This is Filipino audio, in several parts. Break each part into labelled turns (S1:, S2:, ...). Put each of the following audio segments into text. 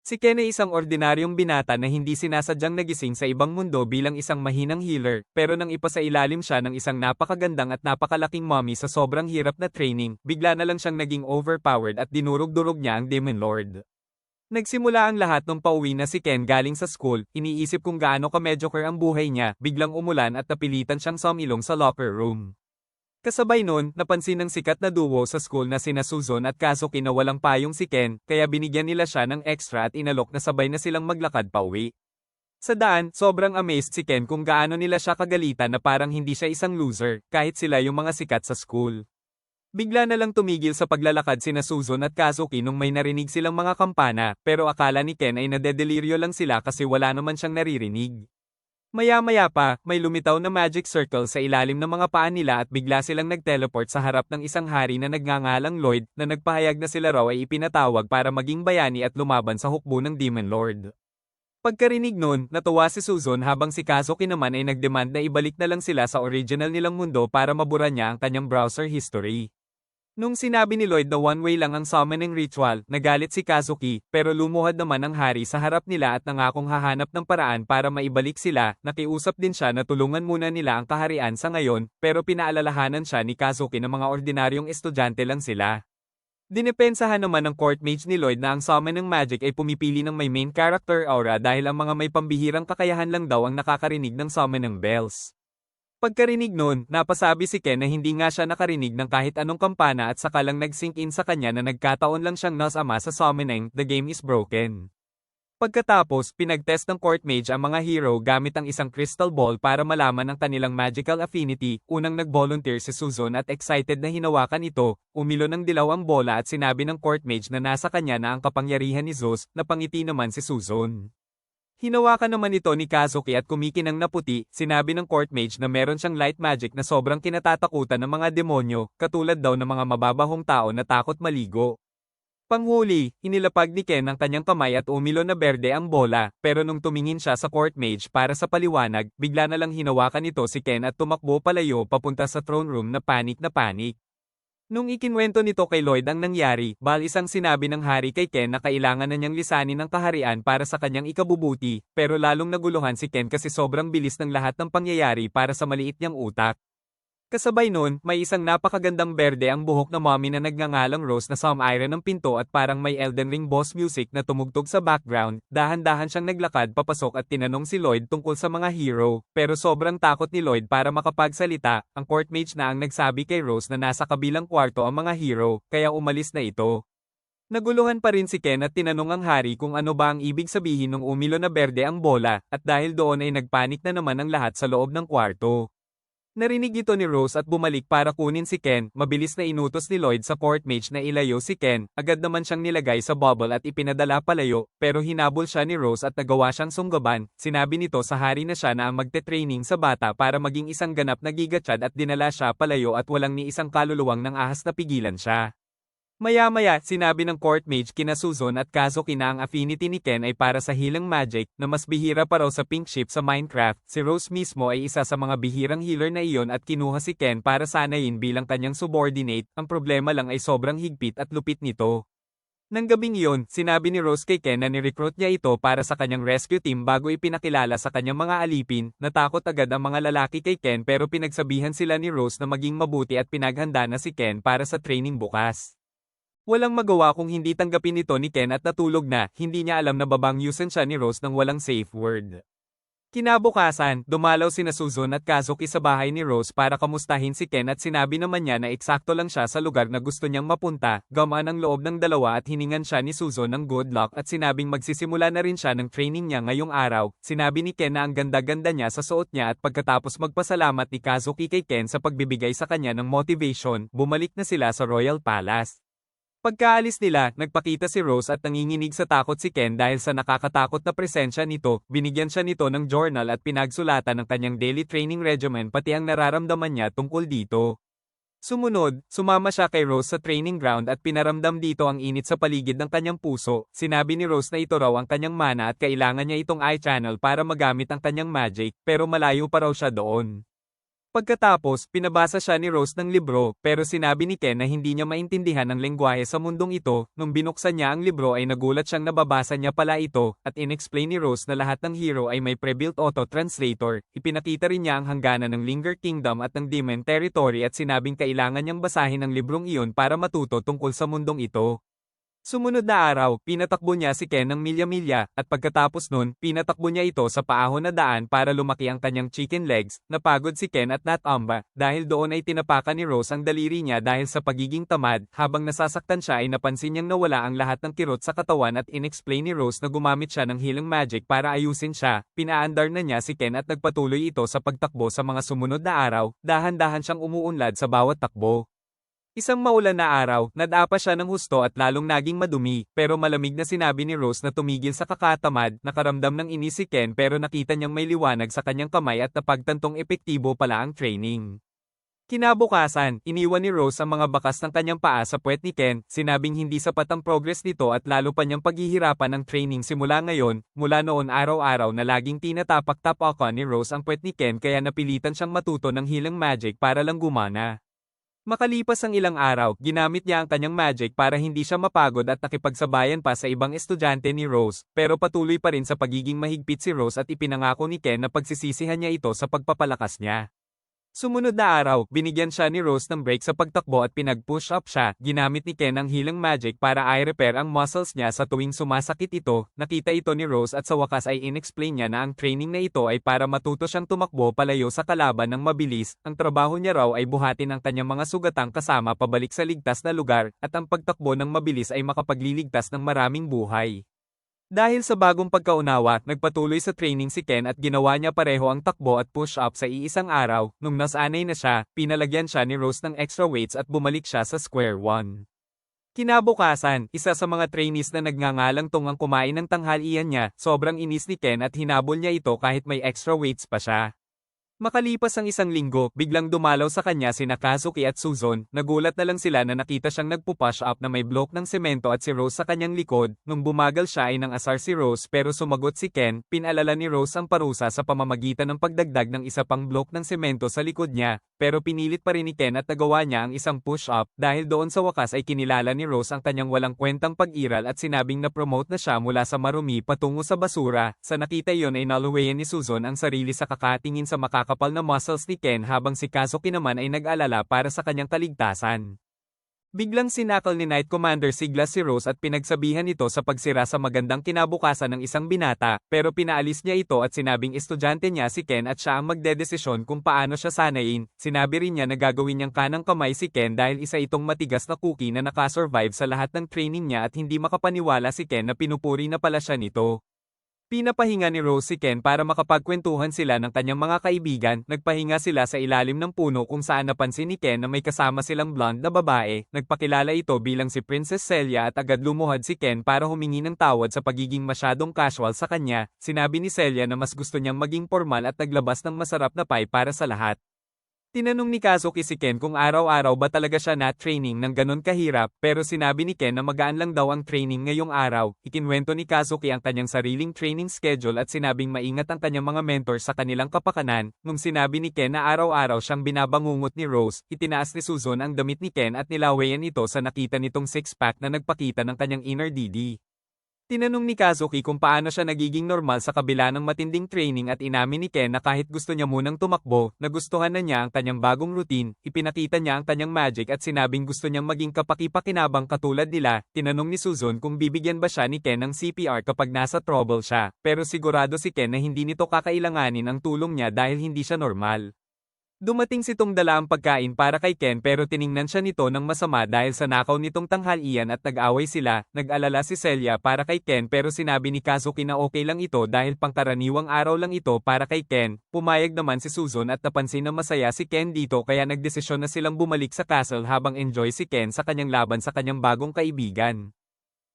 S1: Si Ken ay isang ordinaryong binata na hindi sinasadyang nagising sa ibang mundo bilang isang mahinang healer, pero nang ipasailalim siya ng isang napakagandang at napakalaking mommy sa sobrang hirap na training, bigla na lang siyang naging overpowered at dinurog-durog niya ang Demon Lord. Nagsimula ang lahat nung pauwi na si Ken galing sa school, iniisip kung gaano ka-mediocre ang buhay niya, biglang umulan at napilitan siyang sumilong sa locker room. Kasabay nun, napansin ng sikat na duo sa school na sina Suzon at Kazuki na walang payong si Ken, kaya binigyan nila siya ng extra at inalok na sabay na silang maglakad pauwi. Sa daan, sobrang amazed si Ken kung gaano nila siya kagalitan na parang hindi siya isang loser, kahit sila yung mga sikat sa school. Bigla na lang tumigil sa paglalakad sina Suzon at Kazuki nung may narinig silang mga kampana, pero akala ni Ken ay nadedeliryo lang sila kasi wala naman siyang naririnig. Maya-maya pa, may lumitaw na magic circle sa ilalim ng mga paa nila at bigla silang nag-teleport sa harap ng isang hari na nagngangalang Lloyd na nagpahayag na sila raw ay ipinatawag para maging bayani at lumaban sa hukbo ng Demon Lord. Pagkarinig nun, natuwa si Suzon habang si Kazuki naman ay nagdemand na ibalik na lang sila sa original nilang mundo para mabura niya ang kanyang browser history. Nung sinabi ni Lloyd na one-way lang ang summoning ritual, nagalit si Kazuki, pero lumuhad naman ang hari sa harap nila at nangakong hahanap ng paraan para maibalik sila, nakiusap din siya na tulungan muna nila ang kaharian sa ngayon, pero pinaalalahanan siya ni Kazuki na mga ordinaryong estudyante lang sila. Dinepensahan naman ng court mage ni Lloyd na ang summoning magic ay pumipili ng may main character aura dahil ang mga may pambihirang kakayahan lang daw ang nakakarinig ng summoning bells. Pagkarinig nun, napasabi si Ken na hindi nga siya nakarinig ng kahit anong kampana at saka lang nag-sink in sa kanya na nagkataon lang siyang nasama sa summoning, the game is broken. Pagkatapos, pinag-test ng court mage ang mga hero gamit ang isang crystal ball para malaman ang kanilang magical affinity, unang nag-volunteer si Suzon at excited na hinawakan ito, umilo ng dilaw ang bola at sinabi ng court mage na nasa kanya na ang kapangyarihan ni Zeus, napangiti naman si Suzon. Hinawakan naman ito ni Kazuki at kumikinang na puti, sinabi ng court mage na meron siyang light magic na sobrang kinatatakutan ng mga demonyo, katulad daw ng mga mababahong tao na takot maligo. Panghuli, inilapag ni Ken ang kanyang kamay at umilo na berde ang bola, pero nung tumingin siya sa court mage para sa paliwanag, bigla na lang hinawakan nito si Ken at tumakbo palayo papunta sa throne room na panik na panik. Nung ikinwento nito kay Lloyd ang nangyari, isang sinabi ng hari kay Ken na kailangan na niyang lisanin ng kaharian para sa kanyang ikabubuti, pero lalong naguluhan si Ken kasi sobrang bilis ng lahat ng pangyayari para sa maliit niyang utak. Kasabay nun, may isang napakagandang berde ang buhok na mommy na nagngangalang Rose na sum-iron ng pinto at parang may Elden Ring boss music na tumugtog sa background, dahan-dahan siyang naglakad papasok at tinanong si Lloyd tungkol sa mga hero, pero sobrang takot ni Lloyd para makapagsalita, ang court mage na ang nagsabi kay Rose na nasa kabilang kwarto ang mga hero, kaya umalis na ito. Naguluhan pa rin si Ken at tinanong ang hari kung ano ba ang ibig sabihin ng umilo na berde ang bola, at dahil doon ay nagpanik na naman ang lahat sa loob ng kwarto. Narinig ito ni Rose at bumalik para kunin si Ken, mabilis na inutos ni Lloyd sa court mage na ilayo si Ken, agad naman siyang nilagay sa bubble at ipinadala palayo, pero hinabol siya ni Rose at nagawa siyang sunggaban, sinabi nito sa hari na siya na ang magte-training sa bata para maging isang ganap na gigachad at dinala siya palayo at walang ni isang kaluluwang ng ahas na pigilan siya. Maya-maya, sinabi ng court mage kina Suzon at Kazuki na ang affinity ni Ken ay para sa healing magic, na mas bihira pa raw sa pink ship sa Minecraft. Si Rose mismo ay isa sa mga bihirang healer na iyon at kinuha si Ken para sanayin bilang kanyang subordinate, ang problema lang ay sobrang higpit at lupit nito. Nang gabing iyon, sinabi ni Rose kay Ken na ni-recruit niya ito para sa kanyang rescue team bago ipinakilala sa kanyang mga alipin. Natakot agad ang mga lalaki kay Ken pero pinagsabihan sila ni Rose na maging mabuti at pinaghanda na si Ken para sa training bukas. Walang magawa kung hindi tanggapin ito ni Ken at natulog na, hindi niya alam na babangyusan siya ni Rose ng walang safe word. Kinabukasan, dumalaw sina Suzon at Kazuki sa bahay ni Rose para kamustahin si Ken at sinabi naman niya na eksakto lang siya sa lugar na gusto niyang mapunta, gamaan ang loob ng dalawa at hiningan siya ni Suzon ng good luck at sinabing magsisimula na rin siya ng training niya ngayong araw. Sinabi ni Ken na ang ganda-ganda niya sa suot niya at pagkatapos magpasalamat ni Kazuki kay Ken sa pagbibigay sa kanya ng motivation, bumalik na sila sa Royal Palace. Pagkaalis nila, nagpakita si Rose at nanginginig sa takot si Ken dahil sa nakakatakot na presensya nito, binigyan siya nito ng journal at pinagsulatan ng kanyang daily training regimen pati ang nararamdaman niya tungkol dito. Sumunod, sumama siya kay Rose sa training ground at pinaramdam dito ang init sa paligid ng kanyang puso. Sinabi ni Rose na ito raw ang kanyang mana at kailangan niya itong eye channel para magamit ang kanyang magic, pero malayo pa raw siya doon. Pagkatapos, pinabasa siya ni Rose ng libro, pero sinabi ni Ken na hindi niya maintindihan ang lengguwahe sa mundong ito. Nung binuksan niya ang libro ay nagulat siyang nababasa niya pala ito, at inexplain ni Rose na lahat ng hero ay may pre-built auto-translator. Ipinakita rin niya ang hangganan ng Linger Kingdom at ng Demon Territory at sinabing kailangan niyang basahin ang librong iyon para matuto tungkol sa mundong ito. Sumunod na araw, pinatakbo niya si Ken ng milya-milya, at pagkatapos nun, pinatakbo niya ito sa paahon na daan para lumaki ang kanyang chicken legs. Napagod si Ken at natamba, dahil doon ay tinapakan ni Rose ang daliri niya dahil sa pagiging tamad. Habang nasasaktan siya ay napansin niyang nawala ang lahat ng kirot sa katawan at inexplain ni Rose na gumamit siya ng healing magic para ayusin siya. Pinaandar na niya si Ken at nagpatuloy ito sa pagtakbo sa mga sumunod na araw, dahan-dahan siyang umuunlad sa bawat takbo. Isang maulan na araw, nadapa siya ng husto at lalong naging madumi, pero malamig na sinabi ni Rose na tumigil sa kakatamad. Nakaramdam ng inis si Ken pero nakita niyang may liwanag sa kanyang kamay at napagtantong epektibo pala ang training. Kinabukasan, iniwan ni Rose ang mga bakas ng kanyang paa sa puwet ni Ken, sinabing hindi sapat ang progress nito at lalo pa niyang paghihirapan ang training simula ngayon. Mula noon araw-araw na laging tinatapak-tapakan ni Rose ang puwet ni Ken kaya napilitan siyang matuto ng healing magic para lang gumana. Makalipas ang ilang araw, ginamit niya ang kanyang magic para hindi siya mapagod at nakipagsabayan pa sa ibang estudyante ni Rose, pero patuloy pa rin sa pagiging mahigpit si Rose at ipinangako ni Ken na pagsisisihan niya ito sa pagpapalakas niya. Sumunod na araw, binigyan siya ni Rose ng break sa pagtakbo at pinag-push up siya. Ginamit ni Ken ang healing magic para i-repair ang muscles niya sa tuwing sumasakit ito. Nakita ito ni Rose at sa wakas ay inexplain niya na ang training na ito ay para matuto siyang tumakbo palayo sa kalaban ng mabilis. Ang trabaho niya raw ay buhatin ang kanyang mga sugatang kasama pabalik sa ligtas na lugar, at ang pagtakbo ng mabilis ay makapagliligtas ng maraming buhay. Dahil sa bagong pagkaunawa, nagpatuloy sa training si Ken at ginawa niya pareho ang takbo at push-up sa iisang araw. Nung nasanay na siya, pinalagyan siya ni Rose ng extra weights at bumalik siya sa square one. Kinabukasan, isa sa mga trainees na nagngangalang Tong ang kumain ng tanghalian niya. Sobrang inis ni Ken at hinabol niya ito kahit may extra weights pa siya. Makalipas ang isang linggo, biglang dumalaw sa kanya sina Kazuki at Suzon. Nagulat na lang sila na nakita siyang nagpupush up na may block ng semento at si Rose sa kanyang likod. Nung bumagal siya ay nang asar si Rose pero sumagot si Ken. Pinalala ni Rose ang parusa sa pamamagitan ng pagdagdag ng isa pang block ng semento sa likod niya, pero pinilit pa rin ni Ken at nagawa niya ang isang push up. Dahil doon sa wakas ay kinilala ni Rose ang kanyang walang kwentang pag-iral at sinabing na-promote na siya mula sa marumi patungo sa basura. Sa nakita iyon ay naluwayan ni Suzon ang sarili sa kakatingin sa makakapal na muscles ni Ken habang si Kazuki naman ay nag-alala para sa kanyang kaligtasan. Biglang sinakal ni Knight Commander Siglas si Rose at pinagsabihan ito sa pagsira sa magandang kinabukasan ng isang binata, pero pinaalis niya ito at sinabing estudyante niya si Ken at siya ang magdedesisyon kung paano siya sanayin. Sinabi rin niya na gagawin niyang kanang kamay si Ken dahil isa itong matigas na cookie na nakasurvive sa lahat ng training niya at hindi makapaniwala si Ken na pinupuri na pala siya nito. Pinapahinga ni Rose si Ken para makapagkwentuhan sila ng kanyang mga kaibigan. Nagpahinga sila sa ilalim ng puno kung saan napansin ni Ken na may kasama silang blonde na babae. Nagpakilala ito bilang si Princess Celia at agad lumuhad si Ken para humingi ng tawad sa pagiging masyadong casual sa kanya. Sinabi ni Celia na mas gusto niyang maging formal at naglabas ng masarap na pie para sa lahat. Tinanong ni Kazuki si Ken kung araw-araw ba talaga siya na-training ng ganon kahirap, pero sinabi ni Ken na magaan lang daw ang training ngayong araw. Ikinwento ni Kazuki ang kanyang sariling training schedule at sinabing maingat ang kanyang mga mentor sa kanilang kapakanan. Nung sinabi ni Ken na araw-araw siyang binabangungot ni Rose, itinaas ni Suzon ang damit ni Ken at nilawayan ito sa nakita nitong six-pack na nagpakita ng kanyang inner DD. Tinanong ni Kazuki kung paano siya nagiging normal sa kabila ng matinding training at inamin ni Ken na kahit gusto niya munang tumakbo, nagustuhan na niya ang kanyang bagong routine. Ipinakita niya ang kanyang magic at sinabing gusto niyang maging kapaki-pakinabang katulad nila. Tinanong ni Suzon kung bibigyan ba siya ni Ken ng CPR kapag nasa trouble siya, pero sigurado si Ken na hindi nito kakailanganin ang tulong niya dahil hindi siya normal. Dumating si Tong dala ang pagkain para kay Ken pero tiningnan siya nito ng masama dahil sa nakaw nitong tanghalian at nag-away sila. Nag-alala si Celia para kay Ken pero sinabi ni Kazuki na okay lang ito dahil pangkaraniwang araw lang ito para kay Ken. Pumayag naman si Suzon at napansin na masaya si Ken dito kaya nagdesisyon na silang bumalik sa castle habang enjoy si Ken sa kanyang laban sa kanyang bagong kaibigan.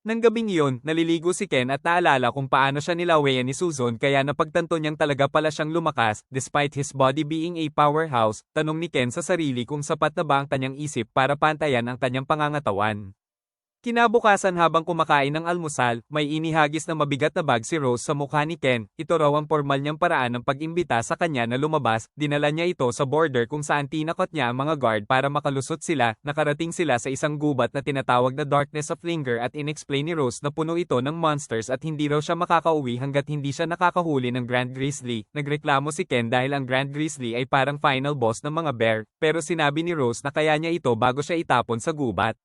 S1: Nang gabing iyon, naliligo si Ken at naalala kung paano siya nilawayan ni Suzon kaya napagtanto niyang talaga pala siyang lumakas. Despite his body being a powerhouse, tanong ni Ken sa sarili kung sapat na ba ang kanyang isip para pantayan ang kanyang pangangatawan. Kinabukasan habang kumakain ng almusal, may inihagis na mabigat na bag si Rose sa mukha ni Ken. Ito raw ang formal niyang paraan ng pag-imbita sa kanya na lumabas. Dinala niya ito sa border kung saan tinakot niya ang mga guard para makalusot sila. Nakarating sila sa isang gubat na tinatawag na Darkness of Linger at inexplain ni Rose na puno ito ng monsters at hindi raw siya makakauwi hanggat hindi siya nakakahuli ng Grand Grizzly. Nagreklamo si Ken dahil ang Grand Grizzly ay parang final boss ng mga bear, pero sinabi ni Rose na kaya niya ito bago siya itapon sa gubat.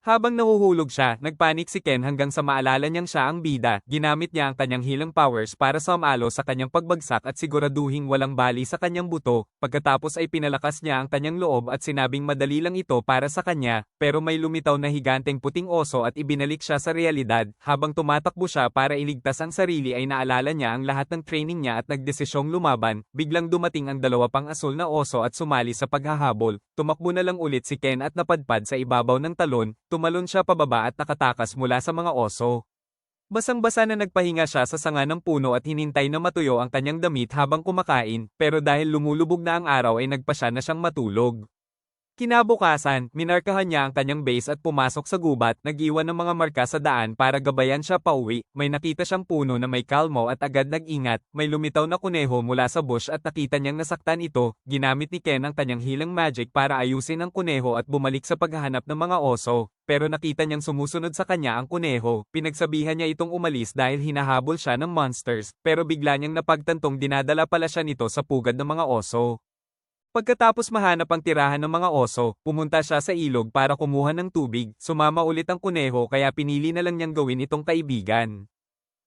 S1: Habang nahuhulog siya, nagpanik si Ken hanggang sa maalala niyang siya ang bida. Ginamit niya ang kanyang healing powers para sumalo sa kanyang pagbagsak at siguraduhing walang bali sa kanyang buto. Pagkatapos ay pinalakas niya ang kanyang loob at sinabing madali lang ito para sa kanya, pero may lumitaw na higanteng puting oso at ibinalik siya sa realidad. Habang tumatakbo siya para iligtas ang sarili ay naalala niya ang lahat ng training niya at nagdesisyong lumaban. Biglang dumating ang dalawa pang asul na oso at sumali sa paghahabol. Tumakbo na lang ulit si Ken at napadpad sa ibabaw ng talon. Tumalon siya pababa at nakatakas mula sa mga oso. Basang-basa na nagpahinga siya sa sanga ng puno at hinintay na matuyo ang kanyang damit habang kumakain, pero dahil lumulubog na ang araw ay nagpasya na siyang matulog. Kinabukasan, minarkahan niya ang kanyang base at pumasok sa gubat, nag-iwan ng mga marka sa daan para gabayan siya pauwi. May nakita siyang puno na may kalmo at agad nag-ingat. May lumitaw na kuneho mula sa bush at nakita niyang nasaktan ito. Ginamit ni Ken ang kanyang healing magic para ayusin ang kuneho at bumalik sa paghahanap ng mga oso. Pero nakita niyang sumusunod sa kanya ang kuneho. Pinagsabihan niya itong umalis dahil hinahabol siya ng monsters, pero bigla niyang napagtantong dinadala pala siya nito sa pugad ng mga oso. Pagkatapos mahanap ang tirahan ng mga oso, pumunta siya sa ilog para kumuha ng tubig. Sumama ulit ang kuneho kaya pinili na lang niyang gawin itong kaibigan.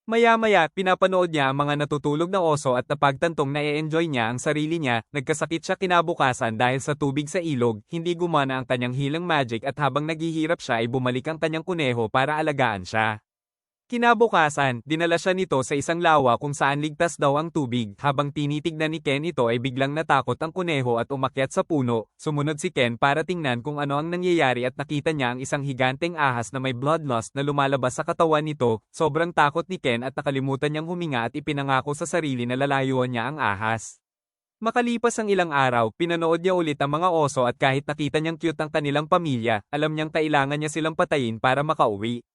S1: Maya-maya, pinapanood niya ang mga natutulog na oso at napagtantong na-e-enjoy niya ang sarili niya. Nagkasakit siya kinabukasan dahil sa tubig sa ilog, hindi gumana ang kanyang healing magic at habang naghihirap siya ay bumalik ang kanyang kuneho para alagaan siya. Kinabukasan, dinala siya nito sa isang lawa kung saan ligtas daw ang tubig. Habang tinitignan ni Ken ito ay biglang natakot ang kuneho at umakyat sa puno. Sumunod si Ken para tingnan kung ano ang nangyayari at nakita niya ang isang higanteng ahas na may bloodlust na lumalabas sa katawan nito. Sobrang takot ni Ken at nakalimutan niyang huminga at ipinangako sa sarili na lalayuan niya ang ahas. Makalipas ang ilang araw, pinanood niya ulit ang mga oso at kahit nakita niyang cute ang kanilang pamilya, alam niyang kailangan niya silang patayin para makauwi.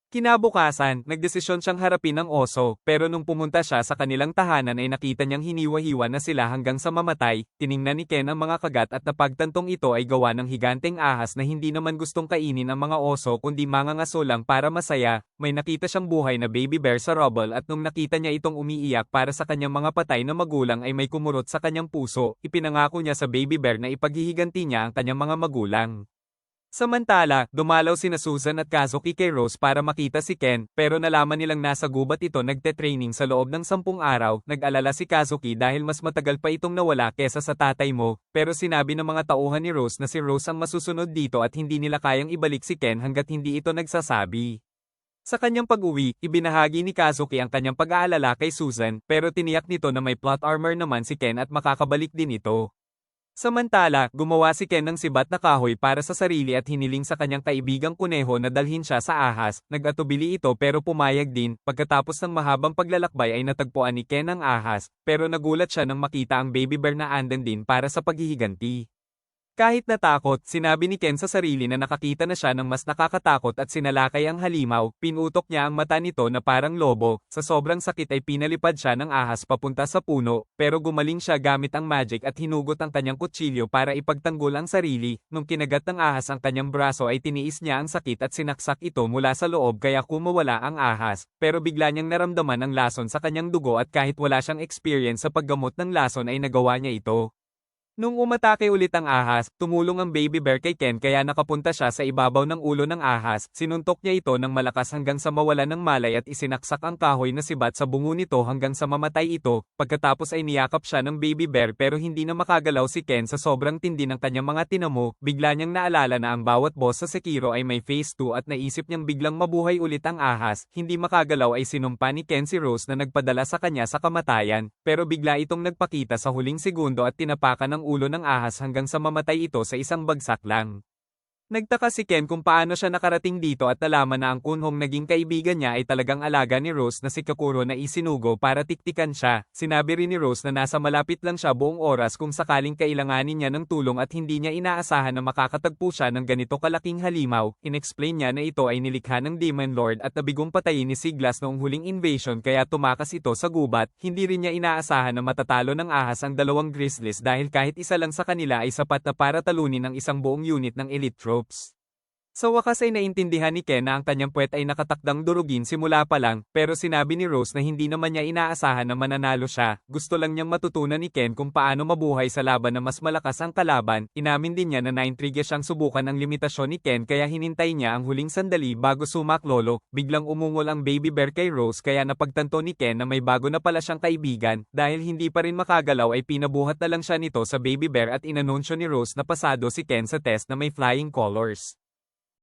S1: Kinabukasan, nagdesisyon siyang harapin ang oso, pero nung pumunta siya sa kanilang tahanan ay nakita niyang hiniwa-hiwa na sila hanggang sa mamatay. Tiningnan ni Ken ang mga kagat at napagtantong ito ay gawa ng higanteng ahas na hindi naman gustong kainin ang mga oso kundi mangangaso lang para masaya. May nakita siyang buhay na baby bear sa rubble at nung nakita niya itong umiiyak para sa kanyang mga patay na magulang ay may kumurot sa kanyang puso. Ipinangako niya sa baby bear na ipaghihiganti niya ang kanyang mga magulang. Samantala, dumalaw sina Susan at Kazuki kay Rose para makita si Ken, pero nalaman nilang nasa gubat ito nagte-training sa loob ng 10 araw. Nag-alala si Kazuki dahil mas matagal pa itong nawala kesa sa tatay mo, pero sinabi ng mga tauhan ni Rose na si Rose ang masusunod dito at hindi nila kayang ibalik si Ken hanggat hindi ito nagsasabi. Sa kanyang pag-uwi, ibinahagi ni Kazuki ang kanyang pag-aalala kay Susan, pero tiniyak nito na may plot armor naman si Ken at makakabalik din ito. Samantala, gumawa si Ken ng sibat na kahoy para sa sarili at hiniling sa kanyang kaibigang kuneho na dalhin siya sa ahas. Nag-atubili ito pero pumayag din. Pagkatapos ng mahabang paglalakbay ay natagpuan ni Ken ang ahas, pero nagulat siya nang makita ang baby bear na andan din para sa paghihiganti. Kahit natakot, sinabi ni Ken sa sarili na nakakita na siya ng mas nakakatakot at sinalakay ang halimaw. Pinutok niya ang mata nito na parang lobo. Sa sobrang sakit ay pinalipad siya ng ahas papunta sa puno, pero gumaling siya gamit ang magic at hinugot ang kanyang kutsilyo para ipagtanggol ang sarili. Nung kinagat ng ahas ang kanyang braso ay tiniis niya ang sakit at sinaksak ito mula sa loob kaya kumawala ang ahas. Pero bigla niyang naramdaman ang lason sa kanyang dugo at kahit wala siyang experience sa paggamot ng lason ay nagawa niya ito. Nung umatake ulit ang ahas, tumulong ang baby bear kay Ken kaya nakapunta siya sa ibabaw ng ulo ng ahas. Sinuntok niya ito ng malakas hanggang sa mawala ng malay at isinaksak ang kahoy na sibat sa bungo nito hanggang sa mamatay ito. Pagkatapos ay niyakap siya ng baby bear pero hindi na makagalaw si Ken sa sobrang tindi ng kanyang mga tinamo. Bigla niyang naalala na ang bawat boss sa Sekiro ay may phase 2 at naisip niyang biglang mabuhay ulit ang ahas. Hindi makagalaw ay sinumpa ni Ken si Rose na nagpadala sa kanya sa kamatayan, pero bigla itong nagpakita sa huling segundo at tinapakan ng ulo ng ahas hanggang sa mamatay ito sa isang bagsak lang. Nagtaka si Ken kung paano siya nakarating dito at nalaman na ang kunhong naging kaibigan niya ay talagang alaga ni Rose na si Kakuro na isinugo para tiktikan siya. Sinabi rin ni Rose na nasa malapit lang siya buong oras kung sakaling kailanganin niya ng tulong at hindi niya inaasahan na makakatagpo siya ng ganito kalaking halimaw. Inexplain niya na ito ay nilikha ng Demon Lord at nabigong patayin ni Siglas noong huling invasion kaya tumakas ito sa gubat. Hindi rin niya inaasahan na matatalo ng ahas ang dalawang Grizzlies dahil kahit isa lang sa kanila ay sapat na para talunin ang isang buong unit ng Elite Troops. Sa wakas ay naintindihan ni Ken na ang kanyang puwet ay nakatakdang durugin simula pa lang, pero sinabi ni Rose na hindi naman niya inaasahan na mananalo siya. Gusto lang niyang matutunan ni Ken kung paano mabuhay sa laban na mas malakas ang kalaban. Inamin din niya na naintriga siyang subukan ang limitasyon ni Ken kaya hinintay niya ang huling sandali bago sumaklolo. Biglang umungol ang baby bear kay Rose kaya napagtanto ni Ken na may bago na pala siyang kaibigan. Dahil hindi pa rin makagalaw ay pinabuhat na lang siya nito sa baby bear at inanunsyo ni Rose na pasado si Ken sa test na may flying colors.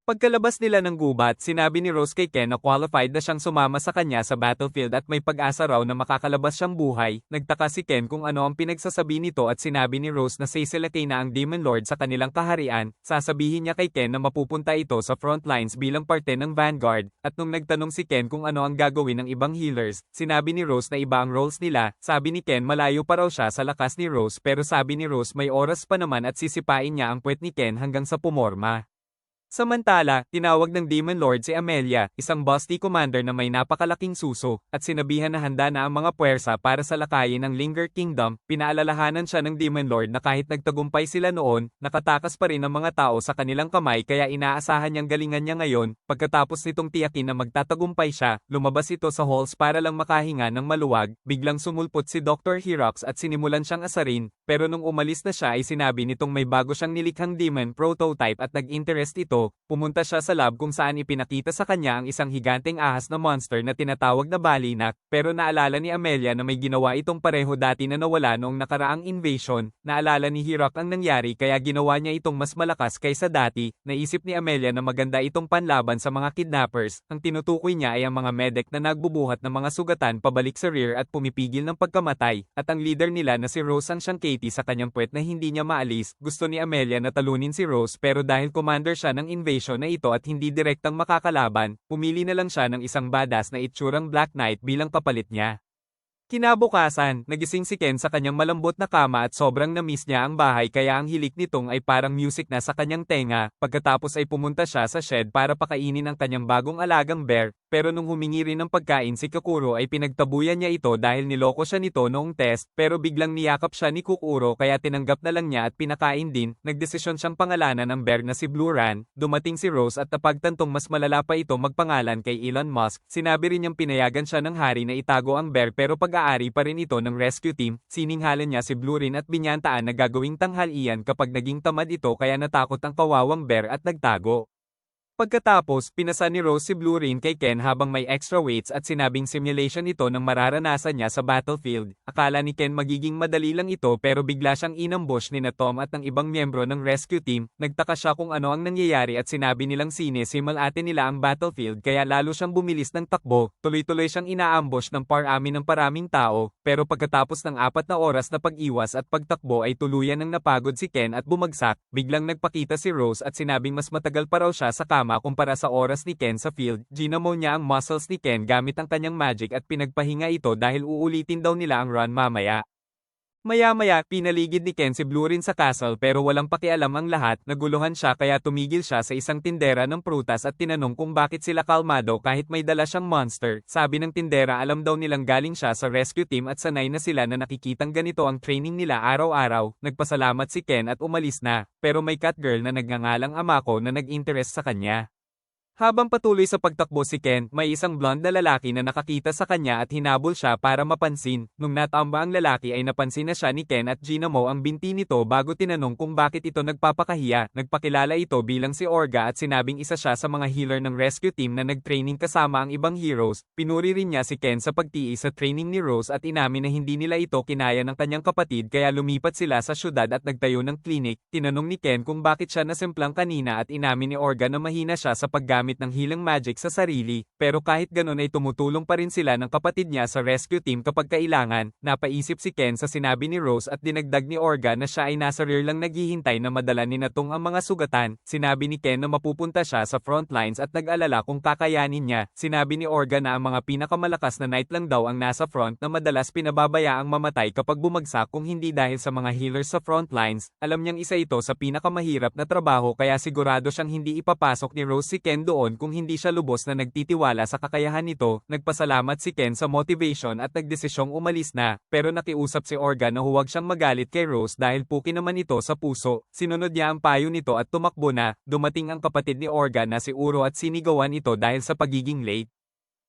S1: Pagkalabas nila ng gubat, sinabi ni Rose kay Ken na qualified na siyang sumama sa kanya sa battlefield at may pag-asa raw na makakalabas siyang buhay. Nagtaka si Ken kung ano ang pinagsasabi nito at sinabi ni Rose na sisilakay na ang Demon Lord sa kanilang kaharian. Sasabihin niya kay Ken na mapupunta ito sa front lines bilang parte ng Vanguard. At nung nagtanong si Ken kung ano ang gagawin ng ibang healers, sinabi ni Rose na iba ang roles nila. Sabi ni Ken malayo pa raw siya sa lakas ni Rose pero sabi ni Rose may oras pa naman at sisipain niya ang puwet ni Ken hanggang sa pumorma. Samantala, tinawag ng Demon Lord si Amelia, isang busty commander na may napakalaking suso, at sinabihan na handa na ang mga puwersa para sa lakayin ng Linger Kingdom. Pinaalalahanan siya ng Demon Lord na kahit nagtagumpay sila noon, nakatakas pa rin ang mga tao sa kanilang kamay kaya inaasahan niyang galingan niya ngayon. Pagkatapos nitong tiyakin na magtatagumpay siya, lumabas ito sa halls para lang makahinga ng maluwag. Biglang sumulpot si Dr. Hirox at sinimulan siyang asarin, pero nung umalis na siya ay sinabi nitong may bago siyang nilikhang demon prototype at nag-interest ito. Pumunta siya sa lab kung saan ipinakita sa kanya ang isang higanteng ahas na monster na tinatawag na Balinak, pero naalala ni Amelia na may ginawa itong pareho dati na nawala noong nakaraang invasion. Naalala ni Hirox ang nangyari kaya ginawa niya itong mas malakas kaysa dati. Naisip ni Amelia na maganda itong panlaban sa mga kidnappers. Ang tinutukoy niya ay ang mga medic na nagbubuhat ng mga sugatan pabalik sa rear at pumipigil ng pagkamatay. At ang leader nila na si Rose ang siyang Katie sa kanyang puwet na hindi niya maalis. Gusto ni Amelia na talunin si Rose pero dahil commander siya ng invasion na ito at hindi direktang makakalaban, pumili na lang siya ng isang badass na itsurang Black Knight bilang kapalit niya. Kinabukasan, nagising si Ken sa kanyang malambot na kama at sobrang na-miss niya ang bahay kaya ang hilik nitong ay parang music na sa kanyang tenga. Pagkatapos ay pumunta siya sa shed para pakainin ang kanyang bagong alagang bear, pero nung humingi rin ng pagkain si Kakuro ay pinagtabuyan niya ito dahil niloko siya nito noong test, pero biglang niyakap siya ni Kukuro kaya tinanggap na lang niya at pinakain din. Nagdesisyon siyang pangalanan ng bear na si Blue Ran. Dumating si Rose at napagtantong mas malala pa ito magpangalan kay Elon Musk. Sinabi rin niyang pinayagan siya ng hari na itago ang bear pero pag-aari pa rin ito ng rescue team. Sininghalan niya si Blue Rin at binyantaan na gagawing tanghalian kapag naging tamad ito kaya natakot ang kawawang bear at nagtago. Pagkatapos, pinasa ni Rose si Blue Rin kay Ken habang may extra weights at sinabing simulation ito ng mararanasan niya sa battlefield. Akala ni Ken magiging madali lang ito pero bigla siyang inambush ni na Tom at ng ibang miyembro ng rescue team. Nagtaka siya kung ano ang nangyayari at sinabi nilang sinisimalate nila ang battlefield kaya lalo siyang bumilis ng takbo. Tuloy-tuloy siyang inaambush ng parami ng paraming tao, pero pagkatapos ng 4 na oras na pag-iwas at pagtakbo ay tuluyan ng napagod si Ken at bumagsak. Biglang nagpakita si Rose at sinabing mas matagal pa raw siya sa kama kumpara sa oras ni Ken sa field. Ginamo niya ang muscles ni Ken gamit ang kanyang magic at pinagpahinga ito dahil uulitin daw nila ang run mamaya. Maya-maya, pinaligid ni Ken si Blue Rin sa castle pero walang pakialam ang lahat. Naguluhan siya kaya tumigil siya sa isang tindera ng prutas at tinanong kung bakit sila kalmado kahit may dala siyang monster. Sabi ng tindera alam daw nilang galing siya sa rescue team at sanay na sila na nakikitang ganito ang training nila araw-araw. Nagpasalamat si Ken at umalis na, pero may cat girl na nagngangalang Amako na nag-interest sa kanya. Habang patuloy sa pagtakbo si Ken, may isang blonde na lalaki na nakakita sa kanya at hinabol siya para mapansin. Nung natamba ang lalaki ay napansin na siya ni Ken at ginamo ang binti nito bago tinanong kung bakit ito nagpapakahiya. Nagpakilala ito bilang si Orga at sinabing isa siya sa mga healer ng rescue team na nagtraining kasama ang ibang heroes. Pinuri rin niya si Ken sa pagtiis sa training ni Rose at inamin na hindi nila ito kinaya ng kanyang kapatid kaya lumipat sila sa syudad at nagtayo ng clinic. Tinanong ni Ken kung bakit siya nasimplang kanina at inamin ni Orga na mahina siya sa paggamit gumamit ng healing magic sa sarili, pero kahit ganun ay tumutulong pa rin sila ng kapatid niya sa rescue team kapag kailangan. Napaisip si Ken sa sinabi ni Rose at dinagdag ni Orga na siya ay nasa rear lang naghihintay na madala ni Natong ang mga sugatan. Sinabi ni Ken na mapupunta siya sa front lines at nag-alala kung kakayanin niya. Sinabi ni Orga na ang mga pinakamalakas na knight lang daw ang nasa front na madalas pinababayaang mamatay kapag bumagsak kung hindi dahil sa mga healers sa front lines. Alam niyang isa ito sa pinakamahirap na trabaho kaya sigurado siyang hindi ipapasok ni Rose si Ken doon kung hindi siya lubos na nagtitiwala sa kakayahan nito. Nagpasalamat si Ken sa motivation at nagdesisyong umalis na, pero nakiusap si Orga na huwag siyang magalit kay Rose dahil puki naman ito sa puso. Sinunod niya ang payo nito at tumakbo na. Dumating ang kapatid ni Orga na si Uro at sinigawan ito dahil sa pagiging late.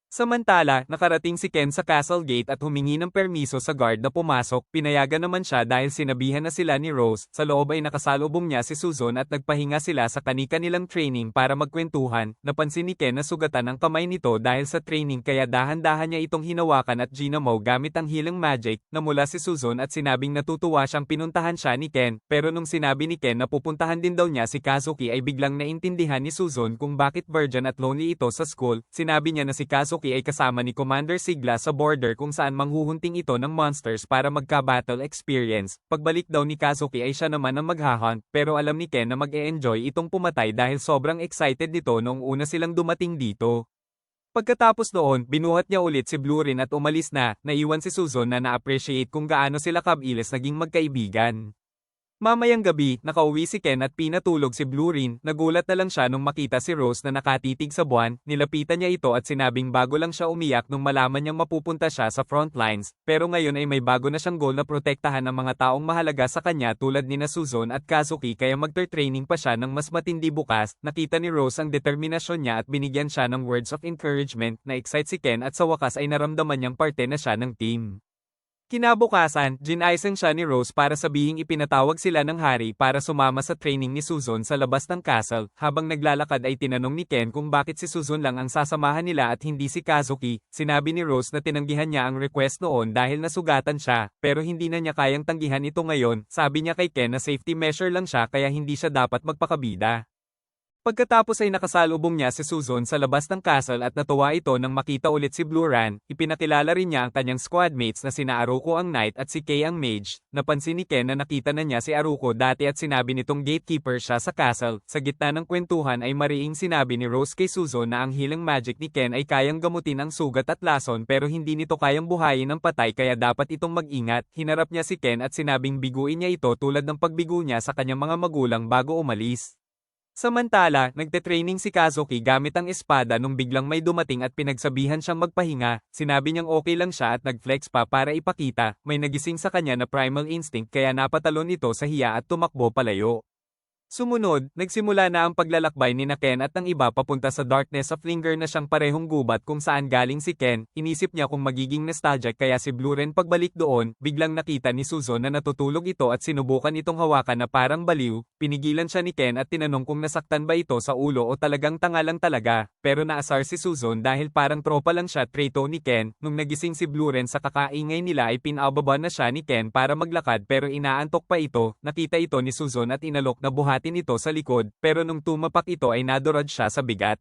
S1: Samantala, nakarating si Ken sa castle gate at humingi ng permiso sa guard na pumasok. Pinayagan naman siya dahil sinabihan na sila ni Rose. Sa loob ay nakasalubong niya si Suzon at nagpahinga sila sa kani-kanilang training para magkwentuhan. Napansin ni Ken na sugatan ang kamay nito dahil sa training kaya dahan-dahan niya itong hinawakan at ginamaw gamit ang healing magic na mula si Suzon at sinabing natutuwa siyang pinuntahan siya ni Ken. Pero nung sinabi ni Ken na pupuntahan din daw niya si Kazuki ay biglang naintindihan ni Suzon kung bakit virgin at lonely ito sa school. Sinabi niya na si Kazuki ay kasama ni Commander Sigla sa border kung saan manghuhunting ito ng monsters para magka-battle experience. Pagbalik daw ni Kazuki ay siya naman ang maghahunt, pero alam ni Ken na mag-e-enjoy itong pumatay dahil sobrang excited nito noong una silang dumating dito. Pagkatapos noon, binuhat niya ulit si Blue Rin at umalis na, naiwan si Suzon na na-appreciate kung gaano sila kabilis naging magkaibigan. Mamayang gabi, nakauwi si Ken at pinatulog si Blue Rin. Nagulat na lang siya nung makita si Rose na nakatitig sa buwan. Nilapitan niya ito at sinabing bago lang siya umiyak nung malaman niyang mapupunta siya sa front lines. Pero ngayon ay may bago na siyang goal na protektahan ang mga taong mahalaga sa kanya tulad ni Suzon at Kazuki kaya magter-training pa siya ng mas matindi bukas. Nakita ni Rose ang determinasyon niya at binigyan siya ng words of encouragement. Na-excite si Ken at sa wakas ay naramdaman niyang parte na siya ng team. Kinabukasan, ginaisen siya ni Rose para sabihing ipinatawag sila ng hari para sumama sa training ni Suzon sa labas ng castle. Habang naglalakad ay tinanong ni Ken kung bakit si Suzon lang ang sasamahan nila at hindi si Kazuki. Sinabi ni Rose na tinanggihan niya ang request noon dahil nasugatan siya, pero hindi na niya kayang tanggihan ito ngayon. Sabi niya kay Ken na safety measure lang siya kaya hindi siya dapat magpakabida. Pagkatapos ay nakasalubong niya si Suzon sa labas ng castle at natuwa ito nang makita ulit si Blue Ran. Ipinakilala rin niya ang kanyang squadmates na sina Aruko ang knight at si Kay ang mage. Napansin ni Ken na nakita na niya si Aruko dati at sinabi nitong gatekeeper siya sa castle. Sa gitna ng kwentuhan ay mariing sinabi ni Rose kay Suzon na ang healing magic ni Ken ay kayang gamutin ang sugat at lason pero hindi nito kayang buhayin ng patay kaya dapat itong mag-ingat. Hinarap niya si Ken at sinabing biguin niya ito tulad ng pagbigo niya sa kanyang mga magulang bago umalis. Samantala, nagte-training si Kazuki gamit ang espada nung biglang may dumating at pinagsabihan siyang magpahinga. Sinabi niyang okay lang siya at nag-flex pa para ipakita. May nagising sa kanya na primal instinct kaya napatalon ito sa hiya at tumakbo palayo. Sumunod, nagsimula na ang paglalakbay ni Ken at ng iba papunta sa Darkness of Linger na siyang parehong gubat kung saan galing si Ken. Inisip niya kung magiging nostalgic kaya si Blue Ren pagbalik doon, biglang nakita ni Suzon na natutulog ito at sinubukan itong hawakan na parang baliw. Pinigilan siya ni Ken at tinanong kung nasaktan ba ito sa ulo o talagang tanga lang talaga. Pero naasar si Suzon dahil parang tropa lang siya treto ni Ken. Nung nagising si Blue Ren sa kakaingay nila ay pinababa na siya ni Ken para maglakad pero inaantok pa ito. Nakita ito ni Suzon at inalok na buhatin ito sa likod, pero nung tumapak ito ay nadurad siya sa bigat.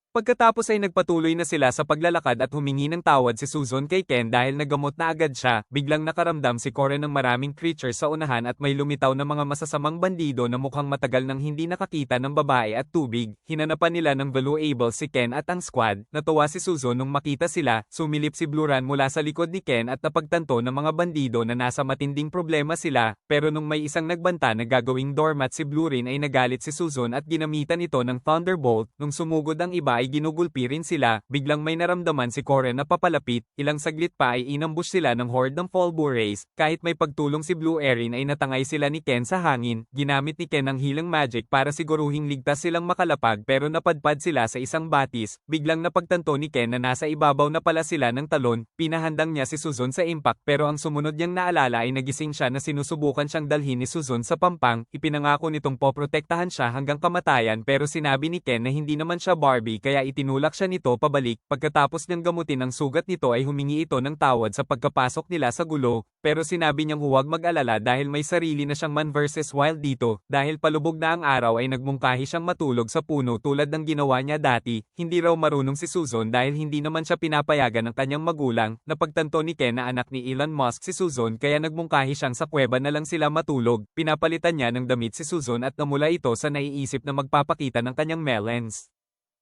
S1: Pagkatapos ay nagpatuloy na sila sa paglalakad at humingi ng tawad si Suzon kay Ken dahil nagamot na agad siya. Biglang nakaramdam si Koren ng maraming creatures sa unahan at may lumitaw na mga masasamang bandido na mukhang matagal nang hindi nakakita ng babae at tubig. Hinanapan nila ng valuable si Ken at ang squad. Natuwa si Suzon nung makita sila. Sumilip si Blue Ran mula sa likod ni Ken at napagtanto ng mga bandido na nasa matinding problema sila. Pero nung may isang nagbanta na gagawing doormat si Blue Rin ay nagalit si Suzon at ginamitan ito ng Thunderbolt. Nung sumugod ang iba ay ginugulpi rin sila. Biglang may naramdaman si Koren na papalapit. Ilang saglit pa ay inambush sila ng horde ng Folbu Race. Kahit may pagtulong si Blue Erin ay natangay sila ni Ken sa hangin. Ginamit ni Ken ang healing magic para siguruhing ligtas silang makalapag pero napadpad sila sa isang batis. Biglang napagtanto ni Ken na nasa ibabaw na pala sila ng talon. Pinahandang niya si Suzon sa impact pero ang sumunod niyang naalala ay nagising siya na sinusubukan siyang dalhin ni Suzon sa pampang. Ipinangako nitong poprotektahan siya hanggang kamatayan pero sinabi ni Ken na hindi naman siya Barbie kaya itinulak siya nito pabalik. Pagkatapos niyang gamutin ang sugat nito ay humingi ito ng tawad sa pagkapasok nila sa gulo, pero sinabi niyang huwag mag-alala dahil may sarili na siyang man versus wild dito. Dahil palubog na ang araw ay nagmungkahi siyang matulog sa puno tulad ng ginawa niya dati. Hindi raw marunong si Susan dahil hindi naman siya pinapayagan ng kanyang magulang. Napagtanto ni Ken na anak ni Elon Musk si Susan kaya nagmungkahi siyang sa kuweba na lang sila matulog. Pinapalitan niya ng damit si Susan at namula ito sa naiisip na magpapakita ng kanyang melons.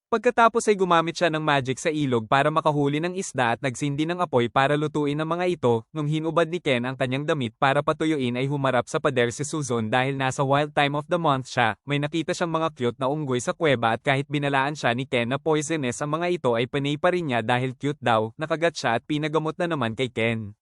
S1: Pagkatapos ay gumamit siya ng magic sa ilog para makahuli ng isda at nagsindi ng apoy para lutuin ang mga ito. Nung hinubad ni Ken ang kanyang damit para patuyuin ay humarap sa pader si Susan dahil nasa wild time of the month siya. May nakita siyang mga cute na unggoy sa kuweba at kahit binalaan siya ni Ken na poisonous ang mga ito ay panay pa rin niya dahil cute daw. Nakagat siya at pinagamot na naman kay Ken.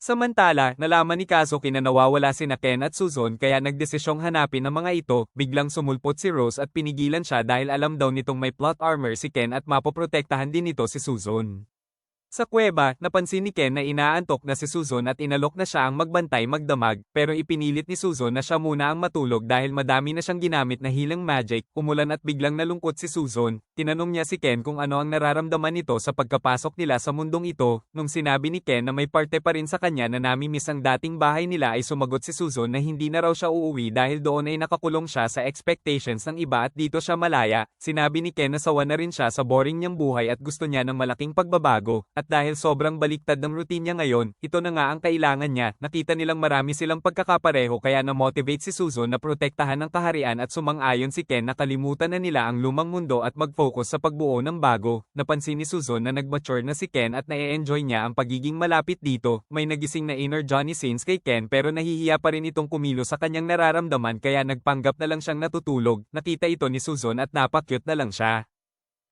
S1: Samantala, nalaman ni Kazuki na nawawala sina Ken at Susan kaya nagdesisyong hanapin ang mga ito. Biglang sumulpot si Rose at pinigilan siya dahil alam daw nitong may plot armor si Ken at mapoprotektahan din nito si Susan. Sa kuweba, napansin ni Ken na inaantok na si Susan at inalok na siya ang magbantay magdamag, pero ipinilit ni Susan na siya muna ang matulog dahil madami na siyang ginamit na healing magic. Umulan at biglang nalungkot si Susan. Tinanong niya si Ken kung ano ang nararamdaman nito sa pagkapasok nila sa mundong ito. Nung sinabi ni Ken na may parte pa rin sa kanya na namimiss ang dating bahay nila ay sumagot si Susan na hindi na raw siya uuwi dahil doon ay nakakulong siya sa expectations ng iba at dito siya malaya. Sinabi ni Ken na sawa na rin siya sa boring niyang buhay at gusto niya ng malaking pagbabago. At dahil sobrang baliktad ng routine niya ngayon, ito na nga ang kailangan niya. Nakita nilang marami silang pagkakapareho kaya na-motivate si Susan na protektahan ang kaharian at sumang-ayon si Ken na kalimutan na nila ang lumang mundo at mag-focus sa pagbuo ng bago. Napansin ni Susan na nag-mature na si Ken at na-e-enjoy niya ang pagiging malapit dito. May nagising na inner Johnny Sins kay Ken pero nahihiya pa rin itong kumilos sa kanyang nararamdaman kaya nagpanggap na lang siyang natutulog. Nakita ito ni Susan at napakyut na lang siya.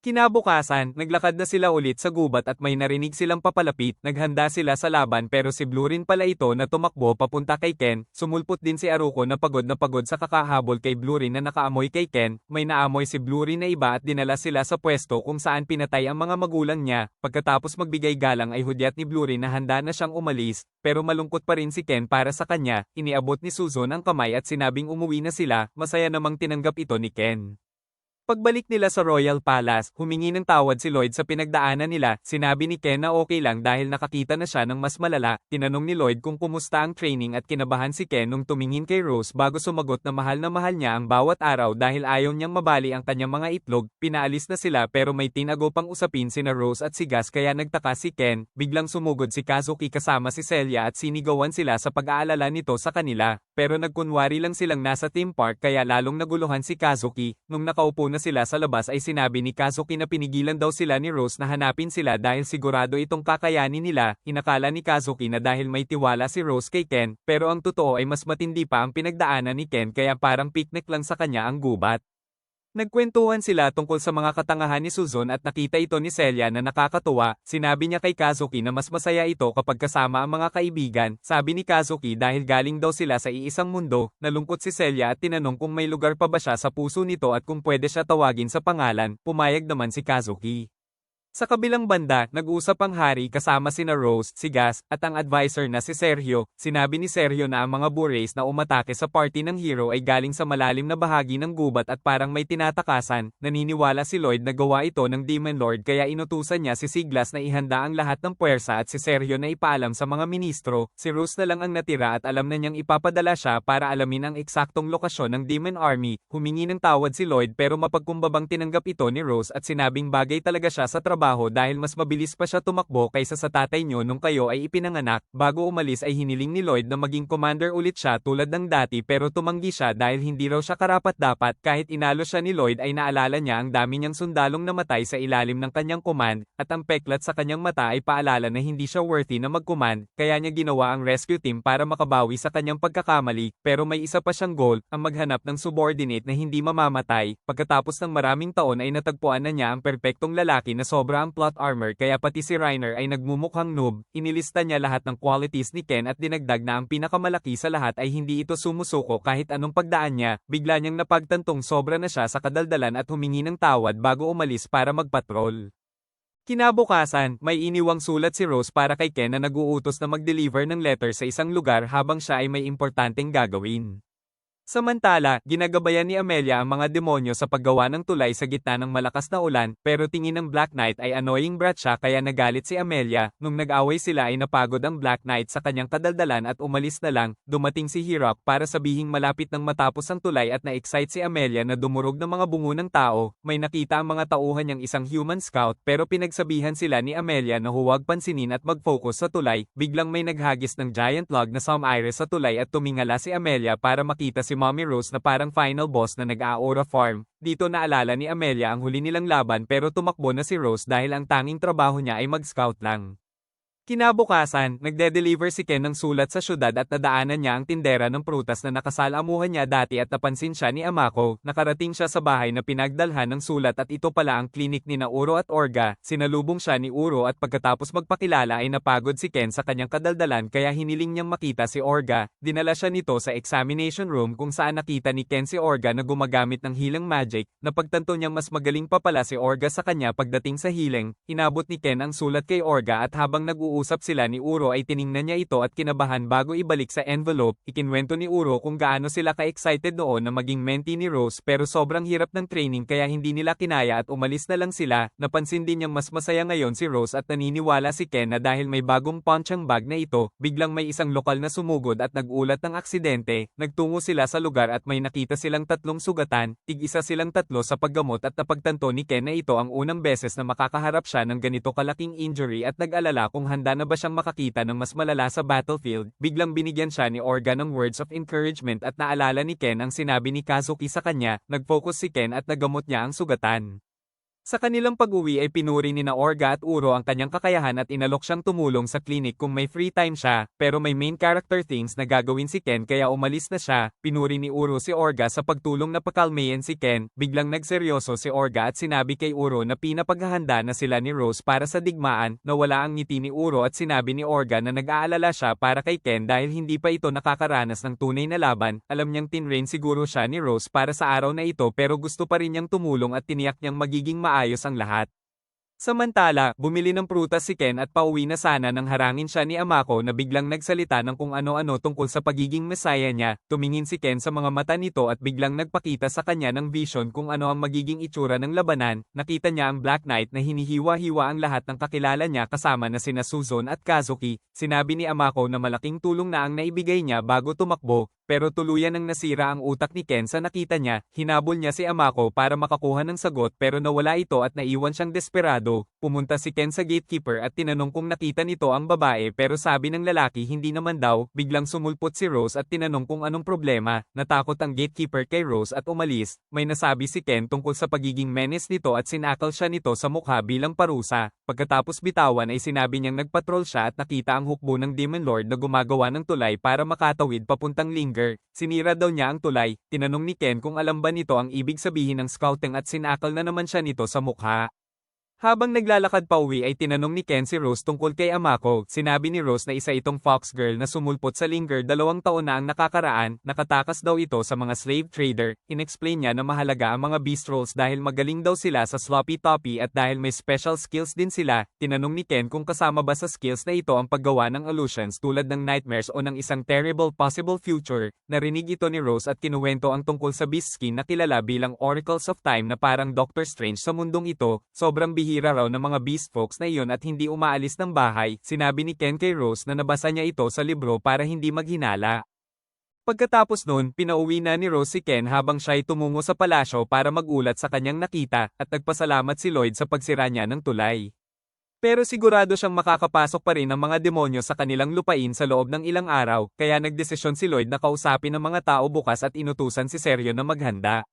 S1: Kinabukasan, naglakad na sila ulit sa gubat at may narinig silang papalapit. Naghanda sila sa laban pero si Blue rin pala ito na tumakbo papunta kay Ken. Sumulpot din si Aruko na pagod sa kakahabol kay Blue rin na nakaamoy kay Ken. May naamoy si Blue rin na iba at dinala sila sa pwesto kung saan pinatay ang mga magulang niya. Pagkatapos magbigay galang ay hudyat ni Blue rin na handa na siyang umalis. Pero malungkot pa rin si Ken para sa kanya. Iniabot ni Susan ang kamay at sinabing umuwi na sila. Masaya namang tinanggap ito ni Ken. Pagbalik nila sa Royal Palace, humingi ng tawad si Lloyd sa pinagdaanan nila. Sinabi ni Ken na okay lang dahil nakakita na siya ng mas malala. Tinanong ni Lloyd kung kumusta ang training at kinabahan si Ken nung tumingin kay Rose bago sumagot na mahal niya ang bawat araw dahil ayaw niyang mabali ang kanyang mga itlog. Pinaalis na sila pero may tinago pang usapin sina Rose at si Gus kaya nagtaka si Ken. Biglang sumugod si Kazuki kasama si Celia at sinigawan sila sa pag-aalala nito sa kanila. Pero nagkunwari lang silang nasa theme park kaya lalong naguluhan si Kazuki. Nung nakaupo na sila sa labas ay sinabi ni Kazuki na pinigilan daw sila ni Rose na hanapin sila dahil sigurado itong kakayanin nila. Inakala ni Kazuki na dahil may tiwala si Rose kay Ken, pero ang totoo ay mas matindi pa ang pinagdaanan ni Ken kaya parang picnic lang sa kanya ang gubat. Nagkwentuhan sila tungkol sa mga katangahan ni Susan at nakita ito ni Celia na nakakatuwa. Sinabi niya kay Kazuki na mas masaya ito kapag kasama ang mga kaibigan. Sabi ni Kazuki dahil galing daw sila sa iisang mundo. Nalungkot si Celia at tinanong kung may lugar pa ba siya sa puso nito at kung pwede siya tawagin sa pangalan. Pumayag naman si Kazuki. Sa kabilang banda, nag-usap ang hari kasama sina Rose, si Gus, at ang advisor na si Sergio. Sinabi ni Sergio na ang mga Bures na umatake sa party ng hero ay galing sa malalim na bahagi ng gubat at parang may tinatakasan. Naniniwala si Lloyd na gawa ito ng Demon Lord kaya inutusan niya si Siglas na ihanda ang lahat ng puwersa at si Sergio na ipaalam sa mga ministro. Si Rose na lang ang natira at alam na niyang ipapadala siya para alamin ang eksaktong lokasyon ng Demon Army. Humingi ng tawad si Lloyd pero mapagkumbabang tinanggap ito ni Rose at sinabing bagay talaga siya sa trabaho dahil mas mabilis pa siya tumakbo kaysa sa tatay niyo nung kayo ay ipinanganak. Bago umalis ay hiniling ni Lloyd na maging commander ulit siya tulad ng dati pero tumanggi siya dahil hindi raw siya karapat-dapat. Kahit inalo siya ni Lloyd ay naalala niya ang dami niyang sundalong namatay sa ilalim ng kanyang command at ang peklat sa kanyang mata ay paalala na hindi siya worthy na mag-command kaya niya ginawa ang rescue team para makabawi sa kanyang pagkakamali. Pero may isa pa siyang goal, ang maghanap ng subordinate na hindi mamamatay. Pagkatapos ng maraming taon ay natagpuan na niya ang perpektong lalaki na sobra ang plot armor kaya pati si Reiner ay nagmumukhang noob. Inilista niya lahat ng qualities ni Ken at dinagdag na ang pinakamalaki sa lahat ay hindi ito sumusuko kahit anong pagdaan niya. Bigla niyang napagtantong sobra na siya sa kadaldalan at humingi ng tawad bago umalis para magpatrol. Kinabukasan, may iniwang sulat si Rose para kay Ken na nag-uutos na mag-deliver ng letter sa isang lugar habang siya ay may importanteng gagawin. Samantala, ginagabayan ni Amelia ang mga demonyo sa paggawa ng tulay sa gitna ng malakas na ulan, pero tingin ng Black Knight ay annoying brat siya kaya nagalit si Amelia. Nung nag-away sila ay napagod ang Black Knight sa kanyang kadaldalan at umalis na lang. Dumating si Hirok para sabihing malapit nang matapos ang tulay at na-excite si Amelia na dumurog ng mga bungo ng tao. May nakita ang mga tauhan niyang isang human scout pero pinagsabihan sila ni Amelia na huwag pansinin at mag-focus sa tulay. Biglang may naghagis ng giant log na some iris sa tulay at tumingala si Amelia para makita si Mommy Rose na parang final boss na nag-Aura Farm. Dito naalala ni Amelia ang huli nilang laban pero tumakbo na si Rose dahil ang tanging trabaho niya ay mag-scout lang. Kinabukasan, nagde-deliver si Ken ng sulat sa syudad at nadaanan niya ang tindera ng prutas na nakasalamuhan niya dati at napansin siya ni Amako. Nakarating siya sa bahay na pinagdalhan ng sulat at ito pala ang klinik ni na Uro at Orga. Sinalubong siya ni Uro at pagkatapos magpakilala ay napagod si Ken sa kanyang kadaldalan kaya hiniling niyang makita si Orga. Dinala siya nito sa examination room kung saan nakita ni Ken si Orga na gumagamit ng healing magic. Napagtanto niyang mas magaling pa pala si Orga sa kanya pagdating sa healing. Inabot ni Ken ang sulat kay Orga at habang nag-uusap sila ni Uro ay tiningnan niya ito at kinabahan bago ibalik sa envelope. Ikinwento ni Uro kung gaano sila ka-excited noon na maging mentee ni Rose pero sobrang hirap ng training kaya hindi nila kinaya at umalis na lang sila. Napansin din niyang mas masaya ngayon si Rose at naniniwala si Ken na dahil may bagong punching bag na ito, biglang may isang lokal na sumugod at nag-ulat ng aksidente. Nagtungo sila sa lugar at may nakita silang tatlong sugatan, tig-isa silang tatlo sa paggamot at napagtanto ni Ken na ito ang unang beses na makakaharap siya ng ganito kalaking injury at nag-alala kung handa na ba siyang makakita ng mas malala sa battlefield. Biglang binigyan siya ni Orga ng words of encouragement at naalala ni Ken ang sinabi ni Kazuki sa kanya. Nag-focus si Ken at nagamot niya ang sugatan. Sa kanilang pag-uwi ay pinuri ni na Orga at Uro ang kanyang kakayahan at inalok siyang tumulong sa klinik kung may free time siya, pero may main character things na gagawin si Ken kaya umalis na siya. Pinuri ni Uro si Orga sa pagtulong na pakalmayan si Ken. Biglang nagseryoso si Orga at sinabi kay Uro na pinapaghahanda na sila ni Rose para sa digmaan. Nawala ang ngiti ni Uro at sinabi ni Orga na nag-aalala siya para kay Ken dahil hindi pa ito nakakaranas ng tunay na laban. Alam niyang tinrain siguro siya ni Rose para sa araw na ito pero gusto pa rin niyang tumulong at tiniyak niyang magiging maayos ang lahat. Samantala, bumili ng prutas si Ken at pauwi na sana nang harangin siya ni Amako na biglang nagsalita ng kung ano-ano tungkol sa pagiging mesaya niya. Tumingin si Ken sa mga mata nito at biglang nagpakita sa kanya ng vision kung ano ang magiging itsura ng labanan. Nakita niya ang Black Knight na hinihiwa-hiwa ang lahat ng kakilala niya kasama na sina Suzon at Kazuki. Sinabi ni Amako na malaking tulong na ang naibigay niya bago tumakbo. Pero tuluyan nang nasira ang utak ni Ken sa nakita niya. Hinabol niya si Amako para makakuha ng sagot pero nawala ito at naiwan siyang desperado. Pumunta si Ken sa gatekeeper at tinanong kung nakita nito ang babae pero sabi ng lalaki hindi naman daw. Biglang sumulpot si Rose at tinanong kung anong problema. Natakot ang gatekeeper kay Rose at umalis. May nasabi si Ken tungkol sa pagiging menace nito at sinakal siya nito sa mukha bilang parusa. Pagkatapos bitawan ay sinabi niyang nagpatrol siya at nakita ang hukbo ng Demon Lord na gumagawa ng tulay para makatawid papuntang Linger. Sinira daw niya ang tulay. Tinanong ni Ken kung alam ba nito ang ibig sabihin ng scouting at sinakal na naman siya nito sa mukha. Habang naglalakad pa uwi ay tinanong ni Ken si Rose tungkol kay Amako. Sinabi ni Rose na isa itong fox girl na sumulpot sa Linger 2 taon na ang nakakaraan, nakatakas daw ito sa mga slave trader. Inexplain niya na mahalaga ang mga beast rolls dahil magaling daw sila sa sloppy toppy at dahil may special skills din sila. Tinanong ni Ken kung kasama ba sa skills na ito ang paggawa ng illusions tulad ng nightmares o ng isang terrible possible future. Narinig ito ni Rose at kinuwento ang tungkol sa beast skin na kilala bilang Oracles of Time na parang Doctor Strange sa mundong ito. Sobrang bihira raw ng mga beast folks na iyon at hindi umaalis ng bahay. Sinabi ni Ken kay Rose na nabasa niya ito sa libro para hindi maghinala. Pagkatapos nun, pinauwi na ni Rose si Ken habang siya'y tumungo sa palasyo para magulat sa kanyang nakita at nagpasalamat si Lloyd sa pagsira niya ng tulay. Pero sigurado siyang makakapasok pa rin ang mga demonyo sa kanilang lupain sa loob ng ilang araw, kaya nagdesisyon si Lloyd na kausapin ang mga tao bukas at inutusan si Seryo na maghanda.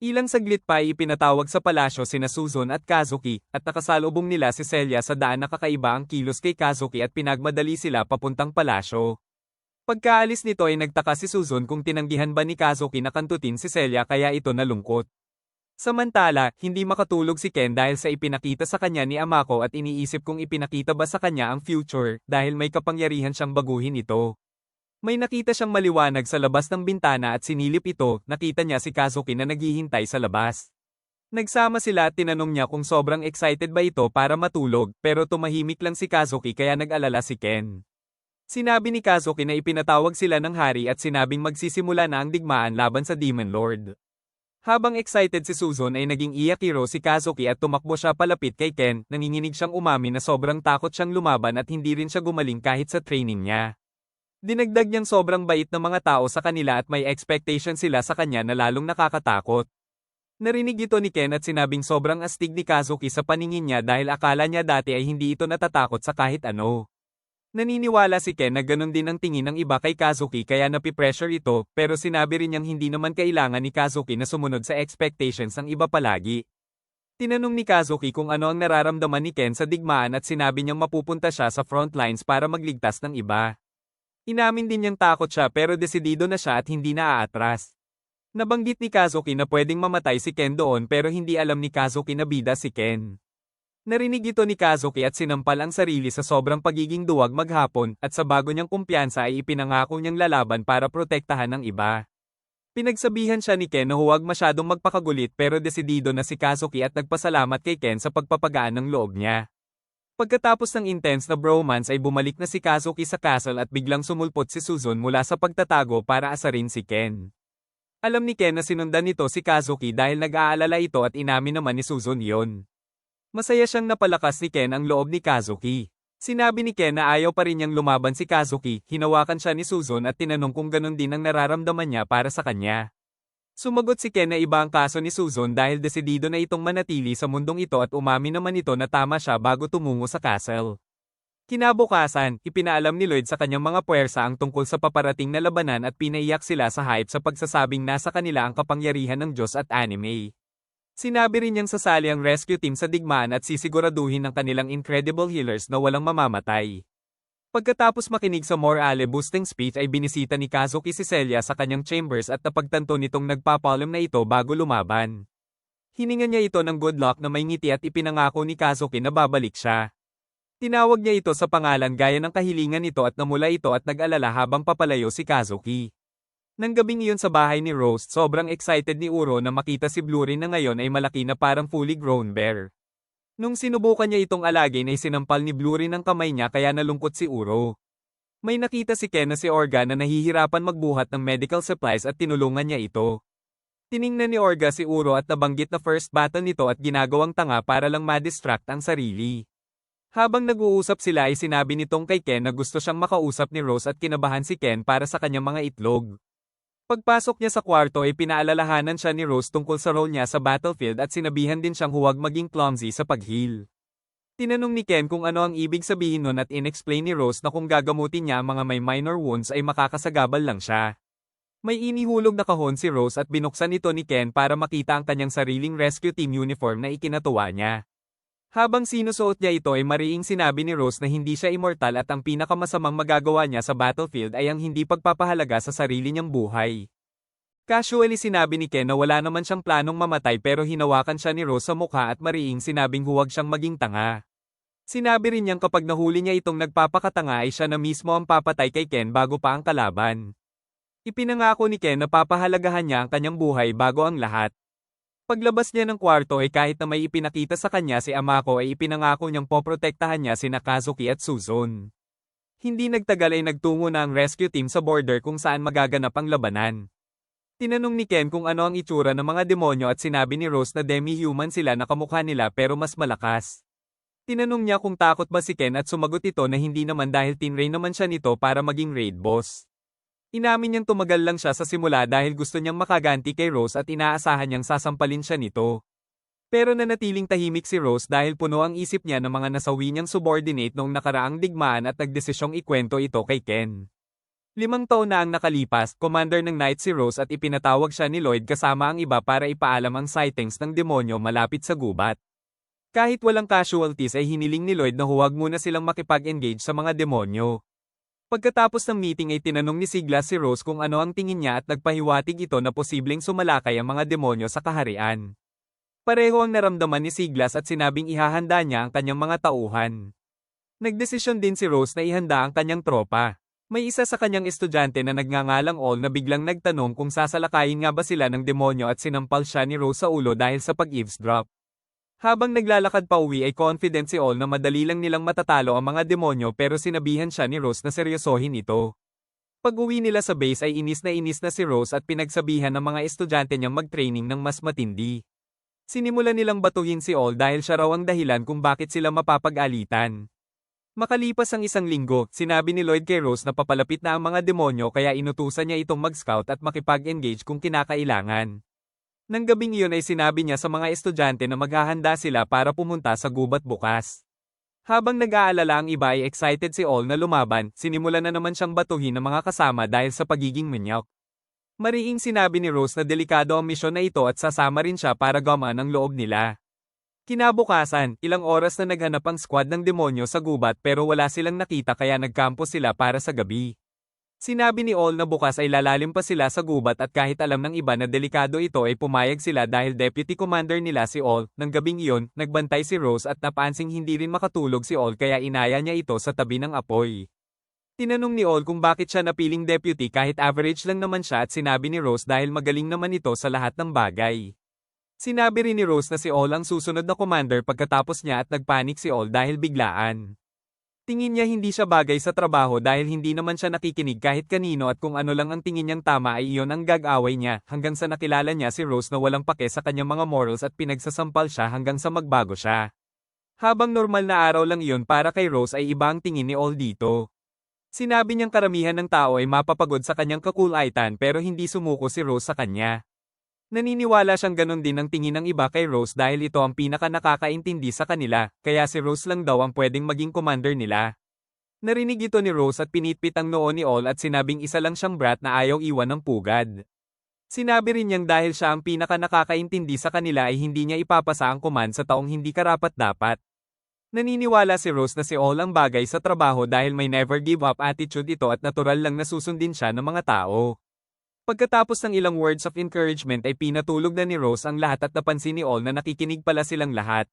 S1: Ilang saglit pa ay ipinatawag sa palasyo sina Suzon at Kazuki, at nakasalubong nila si Celia sa daan na kakaiba ang kilos kay Kazuki at pinagmadali sila papuntang palasyo. Pagkaalis nito ay nagtaka si Suzon kung tinanggihan ba ni Kazuki na kantutin si Celia kaya ito nalungkot. Samantala, hindi makatulog si Ken dahil sa ipinakita sa kanya ni Amako at iniisip kung ipinakita ba sa kanya ang future dahil may kapangyarihan siyang baguhin ito. May nakita siyang maliwanag sa labas ng bintana at sinilip ito, nakita niya si Kazuki na naghihintay sa labas. Nagsama sila at tinanong niya kung sobrang excited ba ito para matulog, pero tumahimik lang si Kazuki kaya nag-alala si Ken. Sinabi ni Kazuki na ipinatawag sila ng hari at sinabing magsisimula na ang digmaan laban sa Demon Lord. Habang excited si Suzon ay naging iyakiro si Kazuki at tumakbo siya palapit kay Ken, nanginginig siyang umamin na sobrang takot siyang lumaban at hindi rin siya gumaling kahit sa training niya. Dinagdag niyang sobrang bait ng mga tao sa kanila at may expectation sila sa kanya na lalong nakakatakot. Narinig ito ni Ken at sinabing sobrang astig ni Kazuki sa paningin niya dahil akala niya dati ay hindi ito natatakot sa kahit ano. Naniniwala si Ken na ganun din ang tingin ng iba kay Kazuki kaya napipressure ito, pero sinabi rin niyang hindi naman kailangan ni Kazuki na sumunod sa expectations ng iba palagi. Tinanong ni Kazuki kung ano ang nararamdaman ni Ken sa digmaan at sinabi niyang mapupunta siya sa front lines para magligtas ng iba. Inamin din niyang takot siya pero desidido na siya at hindi na aatras. Nabanggit ni Kazuki na pwedeng mamatay si Ken doon pero hindi alam ni Kazuki na bida si Ken. Narinig ito ni Kazuki at sinampal ang sarili sa sobrang pagiging duwag maghapon at sa bago niyang kumpiyansa ay ipinangako niyang lalaban para protektahan ng iba. Pinagsabihan siya ni Ken na huwag masyadong magpakagulit pero desidido na si Kazuki at nagpasalamat kay Ken sa pagpapagaan ng loob niya. Pagkatapos ng intense na bromance ay bumalik na si Kazuki sa castle at biglang sumulpot si Suzon mula sa pagtatago para asarin si Ken. Alam ni Ken na sinundan nito si Kazuki dahil nag-aalala ito at inamin naman ni Suzon yon. Masaya siyang napalakas ni Ken ang loob ni Kazuki. Sinabi ni Ken na ayaw pa rin niyang lumaban si Kazuki, hinawakan siya ni Suzon at tinanong kung ganun din ang nararamdaman niya para sa kanya. Sumagot si Ken na iba ang kaso ni Suzon dahil desidido na itong manatili sa mundong ito at umamin naman ito na tama siya bago tumungo sa castle. Kinabukasan, ipinaalam ni Lloyd sa kanyang mga puwersa ang tungkol sa paparating na labanan at pinaiyak sila sa hype sa pagsasabing nasa kanila ang kapangyarihan ng Diyos at anime. Sinabi rin niyang sasali ang rescue team sa digmaan at sisiguraduhin ng kanilang incredible healers na walang mamamatay. Pagkatapos makinig sa morale-boosting speech ay binisita ni Kazuki si Celia sa kanyang chambers at napagtanto nitong nagpapalam na ito bago lumaban. Hiningan niya ito ng good luck na may ngiti at ipinangako ni Kazuki na babalik siya. Tinawag niya ito sa pangalan gaya ng kahilingan nito at namula ito at nag-alala habang papalayo si Kazuki. Nang gabing iyon sa bahay ni Rose, sobrang excited ni Uro na makita si Blurin na ngayon ay malaki na parang fully grown bear. Nung sinubukan niya itong alagin ay sinampal ni Blurin ang kamay niya kaya nalungkot si Uro. May nakita si Ken na si Orga na nahihirapan magbuhat ng medical supplies at tinulungan niya ito. Tiningnan ni Orga si Uro at nabanggit na first battle nito at ginagawang tanga para lang ma-distract ang sarili. Habang nag-uusap sila ay sinabi nitong kay Ken na gusto siyang makausap ni Rose at kinabahan si Ken para sa kanyang mga itlog. Pagpasok niya sa kwarto ay pinaalalahanan siya ni Rose tungkol sa role niya sa battlefield at sinabihan din siyang huwag maging clumsy sa pag-heal. Tinanong ni Ken kung ano ang ibig sabihin nun at inexplain ni Rose na kung gagamutin niya ang mga may minor wounds ay makakasagabal lang siya. May inihulog na kahon si Rose at binuksan ito ni Ken para makita ang kanyang sariling rescue team uniform na ikinatuwa niya. Habang sinusuot niya ito ay mariing sinabi ni Rose na hindi siya immortal at ang pinakamasamang magagawa niya sa battlefield ay ang hindi pagpapahalaga sa sarili niyang buhay. Casually sinabi ni Ken na wala naman siyang planong mamatay pero hinawakan siya ni Rose sa mukha at mariing sinabing huwag siyang maging tanga. Sinabi rin niyang kapag nahuli niya itong nagpapakatanga ay siya na mismo ang papatay kay Ken bago pa ang kalaban. Ipinangako ni Ken na papahalagahan niya ang kanyang buhay bago ang lahat. Paglabas niya ng kwarto ay kahit na may ipinakita sa kanya si Amako ay ipinangako niyang poprotektahan niya sina Kazuki at Suzon. Hindi nagtagal ay nagtungo na ang rescue team sa border kung saan magaganap ang labanan. Tinanong ni Ken kung ano ang itsura ng mga demonyo at sinabi ni Rose na demi-human sila na kamukha nila pero mas malakas. Tinanong niya kung takot ba si Ken at sumagot ito na hindi naman dahil tinrain naman siya nito para maging raid boss. Inamin niyang tumagal lang siya sa simula dahil gusto niyang makaganti kay Rose at inaasahan niyang sasampalin siya nito. Pero nanatiling tahimik si Rose dahil puno ang isip niya ng mga nasawi niyang subordinate noong nakaraang digmaan at nagdesisyong ikwento ito kay Ken. 5 taon na ang nakalipas, commander ng Knight si Rose at ipinatawag siya ni Lloyd kasama ang iba para ipaalam ang sightings ng demonyo malapit sa gubat. Kahit walang casualties ay hiniling ni Lloyd na huwag muna silang makipag-engage sa mga demonyo. Pagkatapos ng meeting ay tinanong ni Siglas si Rose kung ano ang tingin niya at nagpahiwatig ito na posibleng sumalakay ang mga demonyo sa kaharian. Pareho ang naramdaman ni Siglas at sinabing ihahanda niya ang kanyang mga tauhan. Nagdesisyon din si Rose na ihanda ang kanyang tropa. May isa sa kanyang estudyante na nagngangalang All na biglang nagtanong kung sasalakayin nga ba sila ng demonyo at sinampal siya ni Rose sa ulo dahil sa pag-eavesdrop. Habang naglalakad pa uwi ay confident si All na madali lang nilang matatalo ang mga demonyo pero sinabihan siya ni Rose na seryosohin ito. Pag-uwi nila sa base ay inis na si Rose at pinagsabihan ng mga estudyante niyang mag-training ng mas matindi. Sinimulan nilang batuhin si All dahil siya raw ang dahilan kung bakit sila mapapag-alitan. Makalipas ang isang linggo, sinabi ni Lloyd kay Rose na papalapit na ang mga demonyo kaya inutusan niya itong mag-scout at makipag-engage kung kinakailangan. Nang gabing iyon ay sinabi niya sa mga estudyante na maghahanda sila para pumunta sa gubat bukas. Habang nag-aalala ang iba ay excited si All na lumaban, sinimulan na naman siyang batuhin ng mga kasama dahil sa pagiging manyak. Mariing sinabi ni Rose na delikado ang misyon na ito at sasama rin siya para gumaan ang loob nila. Kinabukasan, ilang oras na naghanap ang squad ng demonyo sa gubat pero wala silang nakita kaya nagkampo sila para sa gabi. Sinabi ni All na bukas ay lalalim pa sila sa gubat at kahit alam ng iba na delikado ito ay pumayag sila dahil deputy commander nila si All. Nang gabing iyon, nagbantay si Rose at napansing hindi rin makatulog si All kaya inaya niya ito sa tabi ng apoy. Tinanong ni All kung bakit siya napiling deputy kahit average lang naman siya at sinabi ni Rose dahil magaling naman ito sa lahat ng bagay. Sinabi rin ni Rose na si All ang susunod na commander pagkatapos niya at nagpanik si All dahil biglaan. Tingin niya hindi siya bagay sa trabaho dahil hindi naman siya nakikinig kahit kanino at kung ano lang ang tingin niyang tama ay iyon ang gag-away niya hanggang sa nakilala niya si Rose na walang pake sa kanyang mga morals at pinagsasampal siya hanggang sa magbago siya. Habang normal na araw lang iyon para kay Rose ay iba ang tingin ni All dito. Sinabi niyang karamihan ng tao ay mapapagod sa kanyang kakulaitan pero hindi sumuko si Rose sa kanya. Naniniwala siyang ganon din ang tingin ng iba kay Rose dahil ito ang pinaka nakakaintindi sa kanila, kaya si Rose lang daw ang pwedeng maging commander nila. Narinig ito ni Rose at pinitpit ang noo ni All at sinabing isa lang siyang brat na ayaw iwan ng pugad. Sinabi rin niyang dahil siya ang pinaka nakakaintindi sa kanila ay hindi niya ipapasa ang command sa taong hindi karapat-dapat. Naniniwala si Rose na si All ang bagay sa trabaho dahil may never give up attitude ito at natural lang na susundin siya ng mga tao. Pagkatapos ng ilang words of encouragement ay pinatulog na ni Rose ang lahat at napansin ni All na nakikinig pala silang lahat.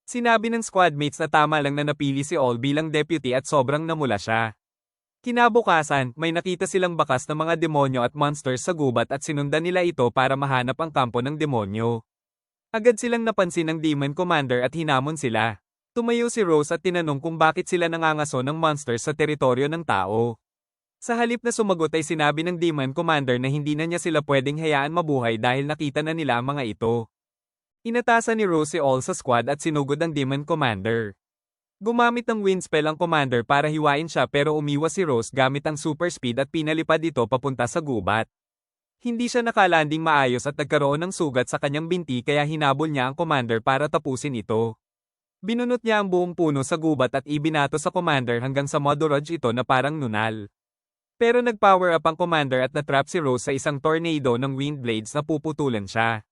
S1: Sinabi ng squadmates na tama lang na napili si All bilang deputy at sobrang namula siya. Kinabukasan, may nakita silang bakas ng mga demonyo at monsters sa gubat at sinundan nila ito para mahanap ang kampo ng demonyo. Agad silang napansin ng Demon Commander at hinamon sila. Tumayo si Rose at tinanong kung bakit sila nangangaso ng monsters sa teritoryo ng tao. Sa halip na sumagot ay sinabi ng Demon Commander na hindi na niya sila pwedeng hayaan mabuhay dahil nakita na nila ang mga ito. Inatasan ni Rose si All sa squad at sinugod ang Demon Commander. Gumamit ng wind spell ang commander para hiwain siya pero umiwas si Rose gamit ang super speed at pinalipad ito papunta sa gubat. Hindi siya nakalanding maayos at nagkaroon ng sugat sa kanyang binti kaya hinabol niya ang commander para tapusin ito. Binunot niya ang buong puno sa gubat at ibinato sa commander hanggang sa modorage ito na parang nunal. Pero nag-power up ang commander at natrap si Rose sa isang tornado ng wind blades na puputulan siya.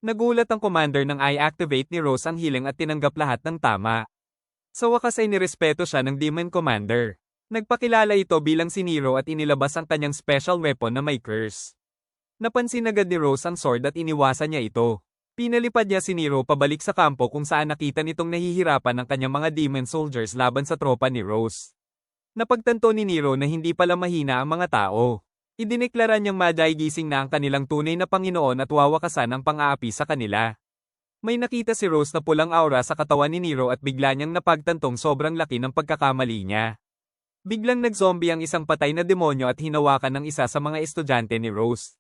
S1: Nagulat ang commander nang i-activate ni Rose ang healing at tinanggap lahat ng tama. Sa wakas ay nirespeto siya ng Demon Commander. Nagpakilala ito bilang si Nero at inilabas ang kanyang special weapon na may curse. Napansin agad ni Rose ang sword at iniwasan niya ito. Pinalipad niya si Nero pabalik sa kampo kung saan nakita nitong nahihirapan ang kanyang mga demon soldiers laban sa tropa ni Rose. Napagtanto ni Nero na hindi pala mahina ang mga tao. Idineklara niyang madaigising na ang kanilang tunay na Panginoon at wawakasan ang pang-aapi sa kanila. May nakita si Rose na pulang aura sa katawan ni Nero at bigla niyang napagtantong sobrang laki ng pagkakamali niya. Biglang nag-zombie ang isang patay na demonyo at hinawakan ng isa sa mga estudyante ni Rose.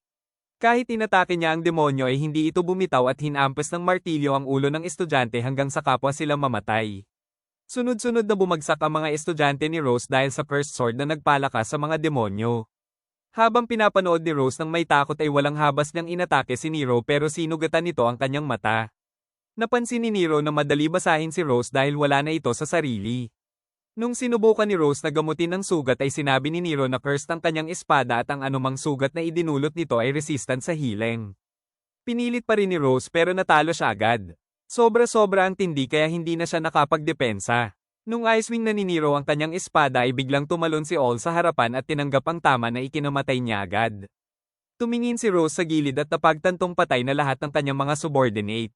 S1: Kahit inatake niya ang demonyo ay hindi ito bumitaw at hinampas ng martilyo ang ulo ng estudyante hanggang sa kapwa sila mamatay. Sunod-sunod na bumagsak ang mga estudyante ni Rose dahil sa cursed sword na nagpalakas sa mga demonyo. Habang pinapanood ni Rose nang may takot ay walang habas niyang inatake si Nero pero sinugatan nito ang kanyang mata. Napansin ni Nero na madali basahin si Rose dahil wala na ito sa sarili. Nung sinubukan ni Rose na gamutin ang sugat ay sinabi ni Nero na cursed ang kanyang espada at ang anumang sugat na idinulot nito ay resistant sa healing. Pinilit pa rin ni Rose pero natalo siya agad. Sobra-sobra ang tindi kaya hindi na siya nakapagdepensa. Nung icewing na ni Nero ang kanyang espada ay biglang tumalon si All sa harapan at tinanggap ang tama na ikinamatay niya agad. Tumingin si Rose sa gilid at napagtantong patay na lahat ng kanyang mga subordinate.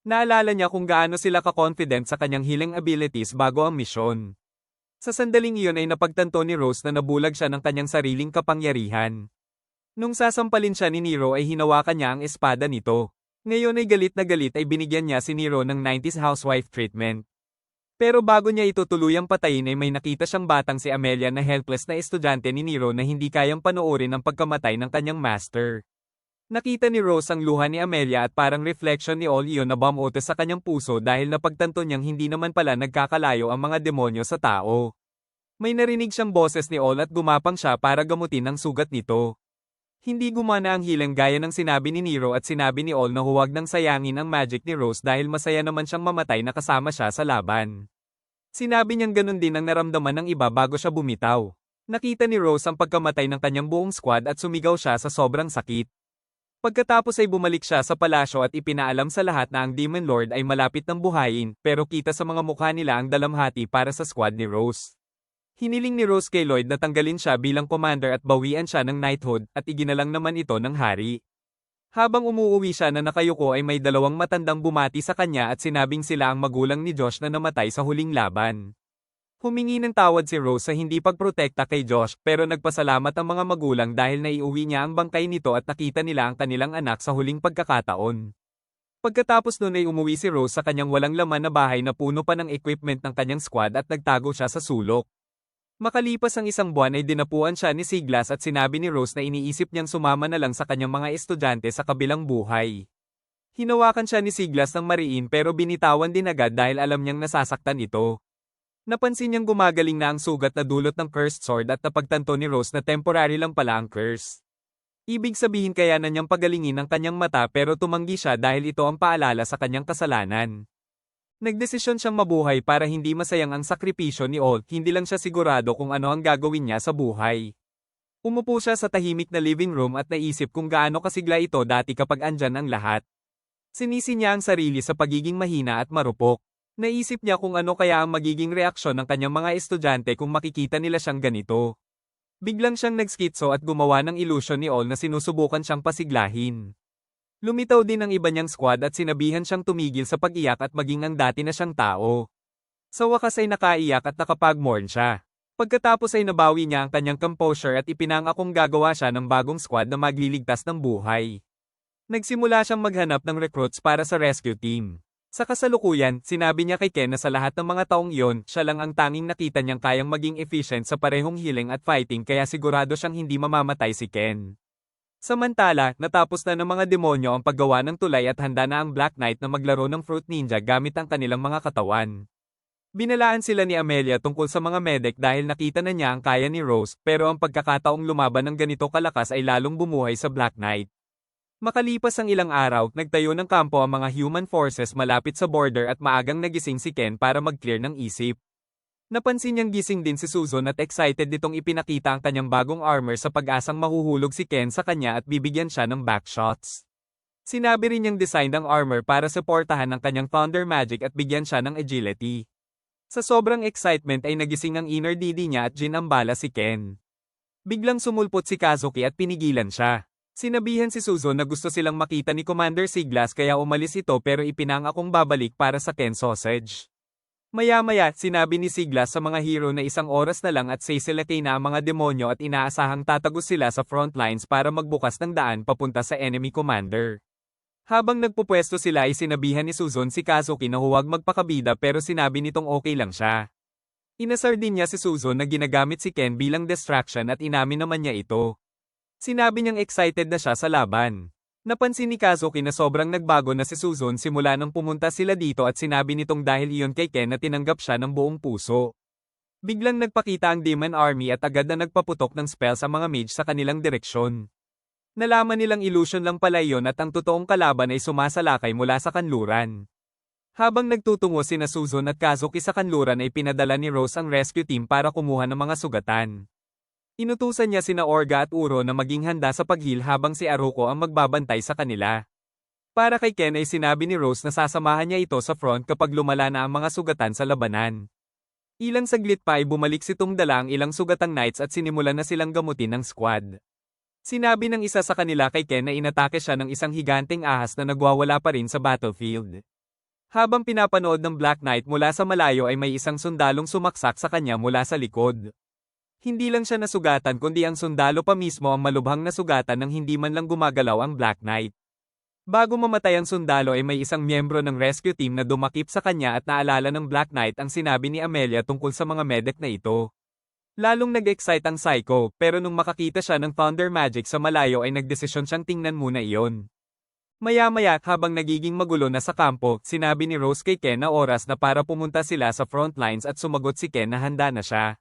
S1: Naalala niya kung gaano sila ka-confident sa kanyang healing abilities bago ang misyon. Sa sandaling iyon ay napagtanto ni Rose na nabulag siya ng kanyang sariling kapangyarihan. Nung sasampalin siya ni Nero ay hinawakan niya ang espada nito. Ngayon ay galit na galit ay binigyan niya si Nero ng 90s housewife treatment. Pero bago niya ito tuluyang patayin ay may nakita siyang batang si Amelia na helpless na estudyante ni Nero na hindi kayang panoorin ang pagkamatay ng kanyang master. Nakita ni Rose ang luha ni Amelia at parang reflection ni All iyon na bumuto sa kanyang puso dahil napagtanto niyang hindi naman pala nagkakalayo ang mga demonyo sa tao. May narinig siyang boses ni All at gumapang siya para gamutin ang sugat nito. Hindi gumana ang healing gaya ng sinabi ni Nero at sinabi ni All na huwag nang sayangin ang magic ni Rose dahil masaya naman siyang mamatay na kasama siya sa laban. Sinabi niyang ganun din ang naramdaman ng iba bago siya bumitaw. Nakita ni Rose ang pagkamatay ng kanyang buong squad at sumigaw siya sa sobrang sakit. Pagkatapos ay bumalik siya sa palasyo at ipinaalam sa lahat na ang Demon Lord ay malapit ng buhayin pero kita sa mga mukha nila ang dalamhati para sa squad ni Rose. Hiniling ni Rose kay Lloyd na tanggalin siya bilang commander at bawian siya ng knighthood at iginalang naman ito ng hari. Habang umuuwi siya na nakayuko ay may dalawang matandang bumati sa kanya at sinabing sila ang magulang ni Josh na namatay sa huling laban. Humingi ng tawad si Rose sa hindi pagprotekta kay Josh pero nagpasalamat ang mga magulang dahil naiuwi niya ang bangkay nito at nakita nila ang kanilang anak sa huling pagkakataon. Pagkatapos nun ay umuwi si Rose sa kanyang walang laman na bahay na puno pa ng equipment ng kanyang squad at nagtago siya sa sulok. Makalipas ang isang buwan ay dinapuan siya ni Siglas at sinabi ni Rose na iniisip niyang sumama na lang sa kanyang mga estudyante sa kabilang buhay. Hinawakan siya ni Siglas ng mariin pero binitawan din agad dahil alam niyang nasasaktan ito. Napansin niyang gumagaling na ang sugat na dulot ng cursed sword at napagtanto ni Rose na temporary lang pala ang curse. Ibig sabihin kaya na niyang pagalingin ang kanyang mata pero tumanggi siya dahil ito ang paalala sa kanyang kasalanan. Nagdesisyon siyang mabuhay para hindi masayang ang sakripisyo ni All, hindi lang siya sigurado kung ano ang gagawin niya sa buhay. Umupo siya sa tahimik na living room at naisip kung gaano kasigla ito dati kapag andyan ang lahat. Sinisi niya ang sarili sa pagiging mahina at marupok. Naisip niya kung ano kaya ang magiging reaksyon ng kanyang mga estudyante kung makikita nila siyang ganito. Biglang siyang nagskitso at gumawa ng ilusyon ni All na sinusubukan siyang pasiglahin. Lumitaw din ang iba niyang squad at sinabihan siyang tumigil sa pag-iyak at maging ang dati na siyang tao. Sa wakas ay nakaiyak at nakapag-mourn siya. Pagkatapos ay nabawi niya ang kanyang composure at ipinangakong gagawa siya ng bagong squad na magliligtas ng buhay. Nagsimula siyang maghanap ng recruits para sa rescue team. Sa kasalukuyan, sinabi niya kay Ken na sa lahat ng mga taong iyon, siya lang ang tanging nakita niyang kayang maging efficient sa parehong healing at fighting kaya sigurado siyang hindi mamamatay si Ken. Samantala, natapos na ng mga demonyo ang paggawa ng tulay at handa na ang Black Knight na maglaro ng Fruit Ninja gamit ang kanilang mga katawan. Binalaan sila ni Amelia tungkol sa mga medic dahil nakita na niya ang kaya ni Rose, pero ang pagkakataong lumaban ng ganito kalakas ay lalong bumuhay sa Black Knight. Makalipas ang ilang araw, nagtayo ng kampo ang mga human forces malapit sa border at maagang nagising si Ken para mag-clear ng isip. Napansin niyang gising din si Susan at excited ditong ipinakita ang kanyang bagong armor sa pag-asang mahuhulog si Ken sa kanya at bibigyan siya ng backshots. Sinabi rin niyang design ang armor para suportahan ang kanyang thunder magic at bigyan siya ng agility. Sa sobrang excitement ay nagising ang inner DD niya at ginambala si Ken. Biglang sumulpot si Kazuki at pinigilan siya. Sinabihan si Susan na gusto silang makita ni Commander Siglas kaya umalis ito pero ipinangakong babalik para sa Ken sausage. Maya-maya, sinabi ni Siglas sa mga hero na isang oras na lang at sisilakay na ang mga demonyo at inaasahang tatagos sila sa front lines para magbukas ng daan papunta sa enemy commander. Habang nagpupwesto sila ay sinabihan ni Susan si Kazuki na huwag magpakabida pero sinabi nitong okay lang siya. Inasar din niya si Susan na ginagamit si Ken bilang distraction at inamin naman niya ito. Sinabi niyang excited na siya sa laban. Napansin ni Kazuki na sobrang nagbago na si Susan simula nang pumunta sila dito at sinabi nitong dahil iyon kay Ken na tinanggap siya ng buong puso. Biglang nagpakita ang Demon Army at agad na nagpaputok ng spells ang mga mage sa kanilang direksyon. Nalaman nilang illusion lang pala iyon at ang totoong kalaban ay sumasalakay mula sa kanluran. Habang nagtutungo sina Susan at Kazuki sa kanluran ay pinadala ni Rose ang rescue team para kumuha ng mga sugatan. Inutusan niya sina Orga at Uro na maging handa sa paghil habang si Aruko ang magbabantay sa kanila. Para kay Ken ay sinabi ni Rose na sasamahan niya ito sa front kapag lumala na ang mga sugatan sa labanan. Ilang saglit pa ay bumalik si Tungdala ang ilang sugatang knights at sinimulan na silang gamutin ng squad. Sinabi ng isa sa kanila kay Ken na inatake siya ng isang higanteng ahas na nagwawala pa rin sa battlefield. Habang pinapanood ng Black Knight mula sa malayo ay may isang sundalong sumaksak sa kanya mula sa likod. Hindi lang siya nasugatan kundi ang sundalo pa mismo ang malubhang nasugatan nang hindi man lang gumagalaw ang Black Knight. Bago mamatay ang sundalo ay may isang miyembro ng rescue team na dumakip sa kanya at naalala ng Black Knight ang sinabi ni Amelia tungkol sa mga medic na ito. Lalong nag-excite ang Psycho, pero nung makakita siya ng Thunder Magic sa malayo ay nagdesisyon siyang tingnan muna iyon. Maya-maya, habang nagiging magulo na sa kampo, sinabi ni Rose kay Ken na oras na para pumunta sila sa front lines at sumagot si Ken na handa na siya.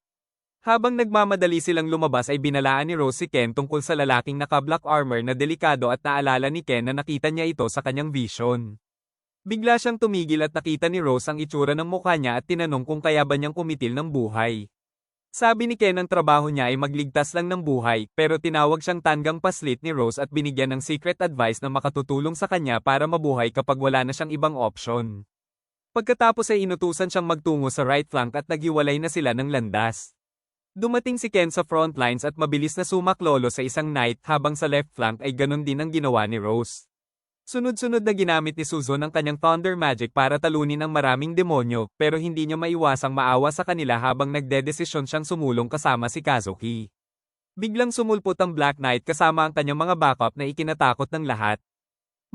S1: Habang nagmamadali silang lumabas ay binalaan ni Rose si Ken tungkol sa lalaking naka-black armor na delikado at naalala ni Ken na nakita niya ito sa kanyang vision. Bigla siyang tumigil at nakita ni Rose ang itsura ng mukha niya at tinanong kung kaya ba niyang kumitil ng buhay. Sabi ni Ken ang trabaho niya ay magligtas lang ng buhay, pero tinawag siyang tanggang paslit ni Rose at binigyan ng secret advice na makatutulong sa kanya para mabuhay kapag wala na siyang ibang option. Pagkatapos ay inutusan siyang magtungo sa right flank at naghiwalay na sila ng landas. Dumating si Ken sa front lines at mabilis na sumaklolo sa isang knight habang sa left flank ay ganun din ang ginawa ni Rose. Sunod-sunod na ginamit ni Susan ang kanyang Thunder Magic para talunin ang maraming demonyo, pero hindi niya maiwasang maawa sa kanila habang nagdedesisyon siyang sumulong kasama si Kazuki. Biglang sumulpot ang Black Knight kasama ang kanyang mga backup na ikinatakot ng lahat.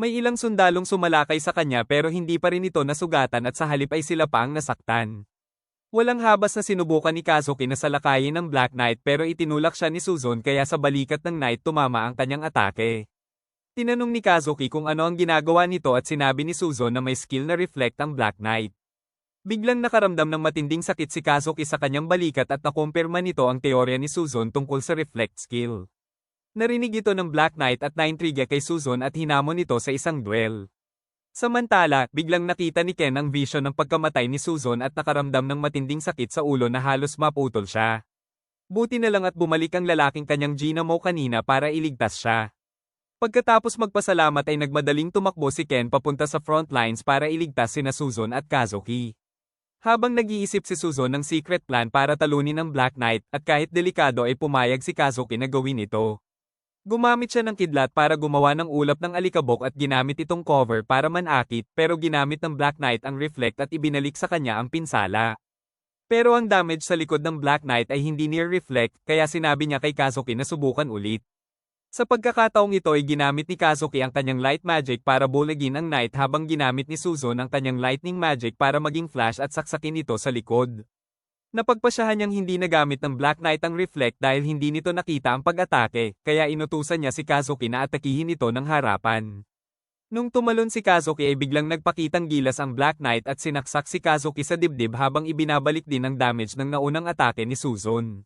S1: May ilang sundalong sumalakay sa kanya pero hindi pa rin ito nasugatan at sa halip ay sila pa ang nasaktan. Walang habas na sinubukan ni Kazuki na salakayin ng Black Knight pero itinulak siya ni Susan kaya sa balikat ng Knight tumama ang kanyang atake. Tinanong ni Kazuki kung ano ang ginagawa nito at sinabi ni Susan na may skill na reflect ang Black Knight. Biglang nakaramdam ng matinding sakit si Kazuki sa kanyang balikat at nakumpirma nito ang teorya ni Susan tungkol sa reflect skill. Narinig ito ng Black Knight at naintriga kay Susan at hinamon ito sa isang duel. Samantala, biglang nakita ni Ken ang vision ng pagkamatay ni Susan at nakaramdam ng matinding sakit sa ulo na halos maputol siya. Buti na lang at bumalik ang lalaking kanyang ginamo kanina para iligtas siya. Pagkatapos magpasalamat ay nagmadaling tumakbo si Ken papunta sa front lines para iligtas sina Susan at Kazuki. Habang nag-iisip si Susan ng secret plan para talunin ang Black Knight at kahit delikado ay pumayag si Kazuki na gawin ito. Gumamit siya ng kidlat para gumawa ng ulap ng alikabok at ginamit itong cover para manakit pero ginamit ng Black Knight ang reflect at ibinalik sa kanya ang pinsala. Pero ang damage sa likod ng Black Knight ay hindi near reflect kaya sinabi niya kay Kazuki na subukan ulit. Sa pagkakataong ito ay ginamit ni Kazuki ang kanyang light magic para buligin ang knight habang ginamit ni Susan ang kanyang lightning magic para maging flash at saksakin ito sa likod. Napagpasyahan niyang hindi nagamit ng Black Knight ang reflect dahil hindi nito nakita ang pag-atake, kaya inutusan niya si Kazuki na atakihin ito ng harapan. Nung tumalon si Kazuki ay biglang nagpakitang gilas ang Black Knight at sinaksak si Kazuki sa dibdib habang ibinabalik din ang damage ng naunang atake ni Susan.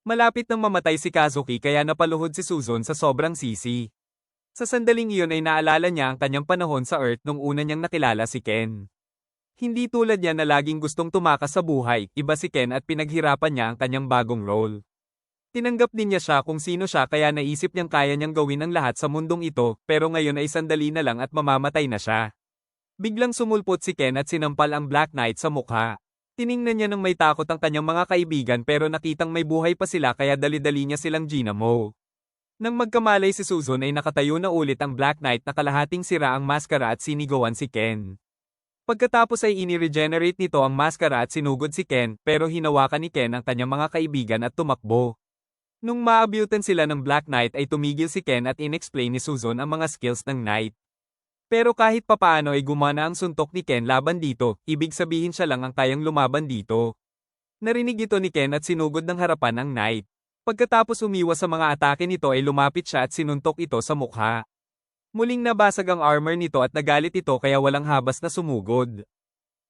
S1: Malapit nang mamatay si Kazuki kaya napaluhod si Susan sa sobrang sisi. Sa sandaling iyon ay naalala niya ang kanyang panahon sa Earth nung una niyang nakilala si Ken. Hindi tulad niya na laging gustong tumakas sa buhay, iba si Ken at pinaghirapan niya ang kanyang bagong role. Tinanggap din niya siya kung sino siya kaya naisip niyang kaya niyang gawin ang lahat sa mundong ito, pero ngayon ay sandali na lang at mamamatay na siya. Biglang sumulpot si Ken at sinampal ang Black Knight sa mukha. Tiningnan niya ng may takot ang kanyang mga kaibigan pero nakitang may buhay pa sila kaya dali-dali niya silang ginamo. Nang magkamalay si Susan ay nakatayo na ulit ang Black Knight na kalahating sira ang maskara at sinigawan si Ken. Pagkatapos ay ini-regenerate nito ang maskara at sinugod si Ken pero hinawakan ni Ken ang kanyang mga kaibigan at tumakbo. Nung maabutan sila ng Black Knight ay tumigil si Ken at inexplain ni Susan ang mga skills ng Knight. Pero kahit papaano ay gumana ang suntok ni Ken laban dito, ibig sabihin siya lang ang kayang lumaban dito. Narinig ito ni Ken at sinugod ng harapan ang Knight. Pagkatapos umiwas sa mga atake nito ay lumapit siya at sinuntok ito sa mukha. Muling nabasag ang armor nito at nagalit ito kaya walang habas na sumugod.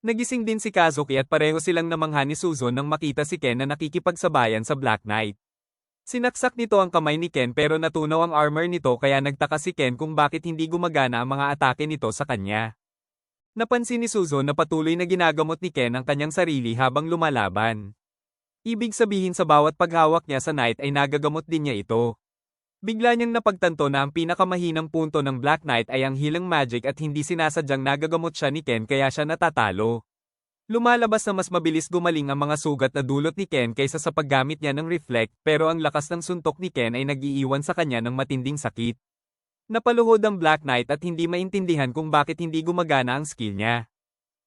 S1: Nagising din si Kazuki at pareho silang namangha ni Susan nang makita si Ken na nakikipagsabayan sa Black Knight. Sinaksak nito ang kamay ni Ken pero natunaw ang armor nito kaya nagtaka si Ken kung bakit hindi gumagana ang mga atake nito sa kanya. Napansin ni Susan na patuloy na ginagamot ni Ken ang kanyang sarili habang lumalaban. Ibig sabihin sa bawat paghawak niya sa Knight ay nagagamot din niya ito. Bigla niyang napagtanto na ang pinakamahinang punto ng Black Knight ay ang healing magic at hindi sinasadyang nagagamot siya ni Ken kaya siya natatalo. Lumalabas na mas mabilis gumaling ang mga sugat na dulot ni Ken kaysa sa paggamit niya ng reflect pero ang lakas ng suntok ni Ken ay nag-iiwan sa kanya ng matinding sakit. Napaluhod ang Black Knight at hindi maintindihan kung bakit hindi gumagana ang skill niya.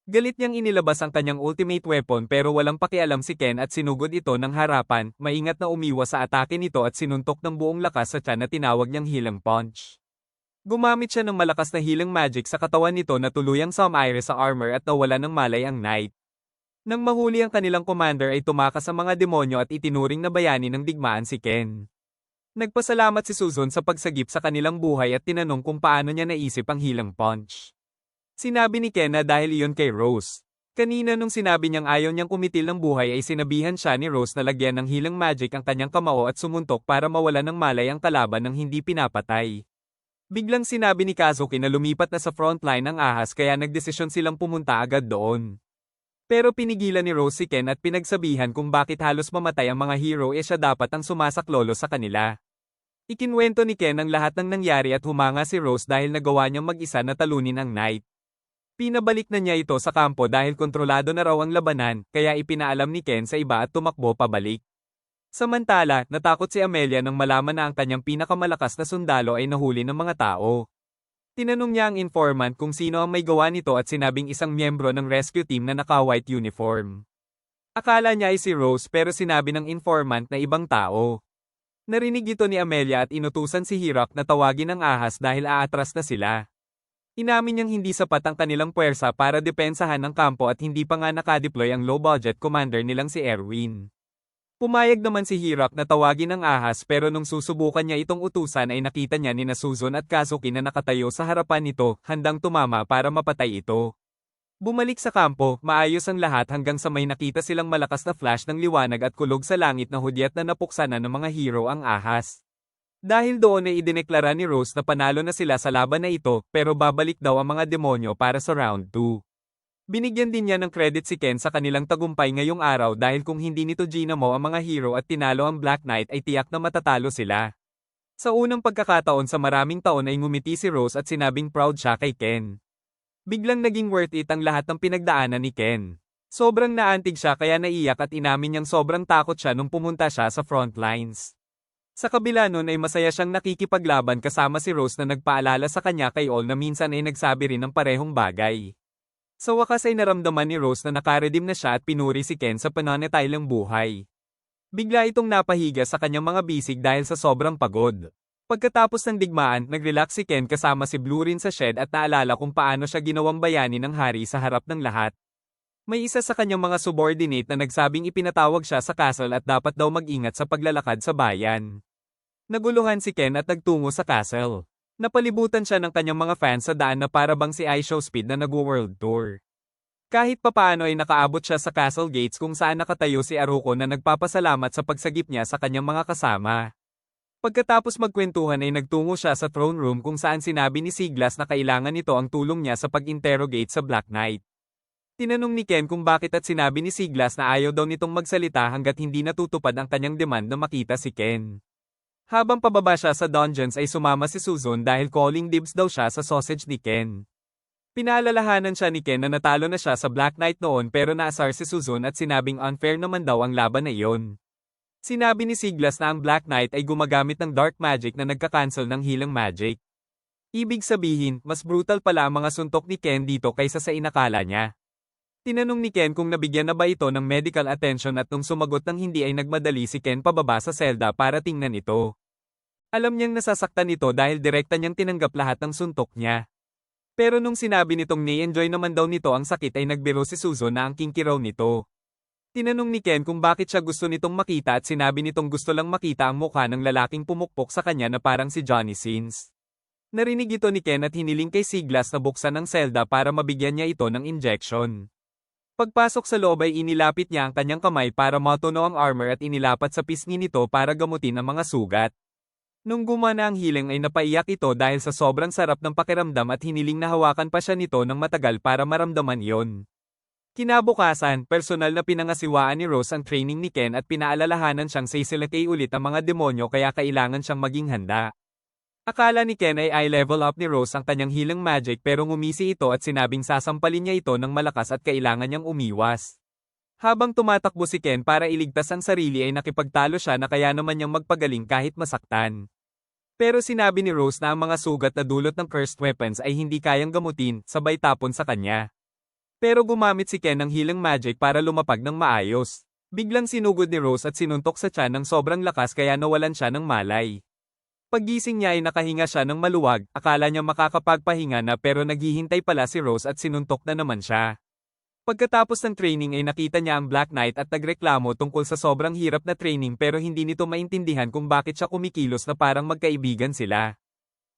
S1: Galit niyang inilabas ang kanyang ultimate weapon pero walang pakialam si Ken at sinugod ito ng harapan, maingat na umiwas sa atake nito at sinuntok ng buong lakas sa tiyan na tinawag niyang healing punch. Gumamit siya ng malakas na healing magic sa katawan nito na tuluyang sumire sa armor at nawala ng malay ang knight. Nang mahuli ang kanilang commander ay tumakas sa mga demonyo at itinuring na bayani ng digmaan si Ken. Nagpasalamat si Suzon sa pagsagip sa kanilang buhay at tinanong kung paano niya naisip ang healing punch. Sinabi ni Ken na dahil iyon kay Rose. Kanina nung sinabi niyang ayaw niyang kumitil ng buhay ay sinabihan siya ni Rose na lagyan ng healing magic ang kanyang kamao at sumuntok para mawala ng malay ang kalaban ng hindi pinapatay. Biglang sinabi ni Kazuki na lumipat na sa frontline ang ahas kaya nagdesisyon silang pumunta agad doon. Pero pinigilan ni Rose si Ken at pinagsabihan kung bakit halos mamatay ang mga hero siya dapat ang sumasaklolo sa kanila. Ikinwento ni Ken ang lahat ng nangyari at humanga si Rose dahil nagawa niyang mag-isa na talunin ang knight. Pinabalik na niya ito sa kampo dahil kontrolado na raw ang labanan, kaya ipinaalam ni Ken sa iba at tumakbo pabalik. Samantala, natakot si Amelia nang malaman na ang kanyang pinakamalakas na sundalo ay nahuli ng mga tao. Tinanong niya ang informant kung sino ang may gawa nito at sinabing isang miyembro ng rescue team na naka-white uniform. Akala niya ay si Rose pero sinabi ng informant na ibang tao. Narinig ito ni Amelia at inutusan si Hirak na tawagin ang ahas dahil aatras na sila. Inamin niyang hindi sapat ang kanilang puwersa para depensahan ang kampo at hindi pa nga nakadeploy ang low-budget commander nilang si Erwin. Pumayag naman si Hirak na tawagin ang ahas pero nung susubukan niya itong utusan ay nakita niya ni Suzon at Kazuki na nakatayo sa harapan nito, handang tumama para mapatay ito. Bumalik sa kampo, maayos ang lahat hanggang sa may nakita silang malakas na flash ng liwanag at kulog sa langit na hudyat na napuksan na ng mga hero ang ahas. Dahil doon ay idineklara ni Rose na panalo na sila sa laban na ito, pero babalik daw ang mga demonyo para sa round 2. Binigyan din niya ng credit si Ken sa kanilang tagumpay ngayong araw dahil kung hindi nito ginamo ang mga hero at tinalo ang Black Knight ay tiyak na matatalo sila. Sa unang pagkakataon sa maraming taon ay ngumiti si Rose at sinabing proud siya kay Ken. Biglang naging worth it ang lahat ng pinagdaanan ni Ken. Sobrang naantig siya kaya naiyak at inamin niyang sobrang takot siya nung pumunta siya sa front lines. Sa kabila nun ay masaya siyang nakikipaglaban kasama si Rose na nagpaalala sa kanya kay All na minsan ay nagsabi rin ng parehong bagay. Sa wakas ay naramdaman ni Rose na nakaredeem na siya at pinuri si Ken sa pananatiling buhay. Bigla itong napahiga sa kanyang mga bisig dahil sa sobrang pagod. Pagkatapos ng digmaan, nag-relax si Ken kasama si Blue rin sa shed at naalala kung paano siya ginawang bayani ng hari sa harap ng lahat. May isa sa kanyang mga subordinate na nagsabing ipinatawag siya sa castle at dapat daw mag-ingat sa paglalakad sa bayan. Naguluhan si Ken at nagtungo sa castle. Napalibutan siya ng kanyang mga fans sa daan na para bang si iShowSpeed na nag-world tour. Kahit papaano ay nakaabot siya sa castle gates kung saan nakatayo si Aruko na nagpapasalamat sa pagsagip niya sa kanyang mga kasama. Pagkatapos magkwentuhan ay nagtungo siya sa throne room kung saan sinabi ni Siglas na kailangan nito ang tulong niya sa pag-interrogate sa Black Knight. Tinanong ni Ken kung bakit at sinabi ni Siglas na ayaw daw nitong magsalita hanggat hindi natutupad ang kanyang demand na makita si Ken. Habang pababa siya sa dungeons ay sumama si Suzon dahil calling dibs daw siya sa sausage ni Ken. Pinaalalahanan siya ni Ken na natalo na siya sa Black Knight noon pero naasar si Suzon at sinabing unfair naman daw ang laban na iyon. Sinabi ni Siglas na ang Black Knight ay gumagamit ng dark magic na nagka-cancel ng healing magic. Ibig sabihin, mas brutal pala ang mga suntok ni Ken dito kaysa sa inakala niya. Tinanong ni Ken kung nabigyan na ba ito ng medical attention at nung sumagot ng hindi ay nagmadali si Ken pababa sa selda para tingnan ito. Alam niyang nasasaktan ito dahil direkta niyang tinanggap lahat ng suntok niya. Pero nung sinabi nitong ni-enjoy naman daw nito ang sakit ay nagbiro si Suzo na ang kinky raw nito. Tinanong ni Ken kung bakit siya gusto nitong makita at sinabi nitong gusto lang makita ang mukha ng lalaking pumukpok sa kanya na parang si Johnny Sins. Narinig ito ni Ken at hiniling kay Siglas na buksan ang selda para mabigyan niya ito ng injection. Pagpasok sa loob ay inilapit niya ang kanyang kamay para matuno ang armor at inilapat sa pisngi nito para gamutin ang mga sugat. Nung gumana ang healing ay napaiyak ito dahil sa sobrang sarap ng pakiramdam at hiniling na hawakan pa siya nito ng matagal para maramdaman yon. Kinabukasan, personal na pinangasiwaan ni Rose ang training ni Ken at pinaalalahanan siyang sisilakay ulit ang mga demonyo kaya kailangan siyang maging handa. Akala ni Ken ay i-level up ni Rose ang kanyang healing magic pero ngumisi ito at sinabing sasampalin niya ito ng malakas at kailangan niyang umiwas. Habang tumatakbo si Ken para iligtas ang sarili ay nakipagtalo siya na kaya naman niyang magpagaling kahit masaktan. Pero sinabi ni Rose na ang mga sugat na dulot ng cursed weapons ay hindi kayang gamutin, sabay tapon sa kanya. Pero gumamit si Ken ng healing magic para lumapag ng maayos. Biglang sinugod ni Rose at sinuntok sa tiyan ng sobrang lakas kaya nawalan siya ng malay. Paggising niya ay nakahinga siya ng maluwag, akala niya makakapagpahinga na pero naghihintay pala si Rose at sinuntok na naman siya. Pagkatapos ng training ay nakita niya ang Black Knight at nagreklamo tungkol sa sobrang hirap na training pero hindi nito maintindihan kung bakit siya kumikilos na parang magkaibigan sila.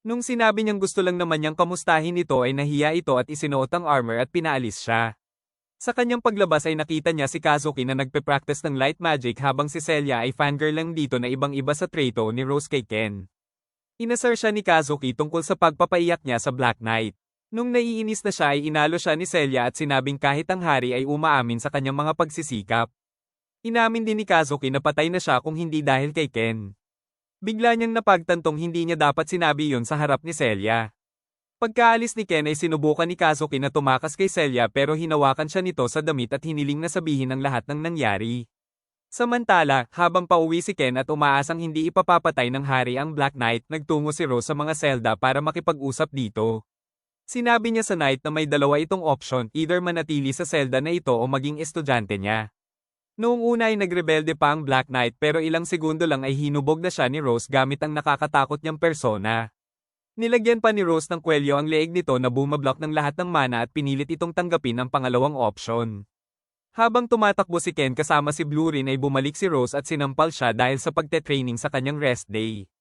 S1: Nung sinabi niyang gusto lang naman niyang kamustahin ito ay nahiya ito at isinuot ang armor at pinaalis siya. Sa kanyang paglabas ay nakita niya si Kazuki na nagpe-practice ng light magic habang si Celia ay fangirl lang dito na ibang-iba sa treto ni Rose kay Ken. Inasar siya ni Kazuki tungkol sa pagpapaiyak niya sa Black Knight. Nung naiinis na siya ay inalo siya ni Celia at sinabing kahit ang hari ay umaamin sa kanyang mga pagsisikap. Inamin din ni Kazuki na patay na siya kung hindi dahil kay Ken. Bigla niyang napagtantong hindi niya dapat sinabi yon sa harap ni Celia. Pagkaalis ni Ken ay sinubukan ni Kazuki na tumakas kay Celia pero hinawakan siya nito sa damit at hiniling na sabihin ang lahat ng nangyari. Samantala, habang pauwi si Ken at umaasang hindi ipapapatay ng hari ang Black Knight, nagtungo si Rose sa mga selda para makipag-usap dito. Sinabi niya sa Knight na may dalawa itong option, either manatili sa selda na ito o maging estudyante niya. Noong una ay nagrebelde pa ang Black Knight pero ilang segundo lang ay hinubog na siya ni Rose gamit ang nakakatakot niyang persona. Nilagyan pa ni Rose ng kwelyo ang leeg nito na bumablock ng lahat ng mana at pinilit itong tanggapin ang pangalawang option. Habang tumatakbo si Ken kasama si Blue Rin ay bumalik si Rose at sinampal siya dahil sa pagte-training sa kanyang rest day.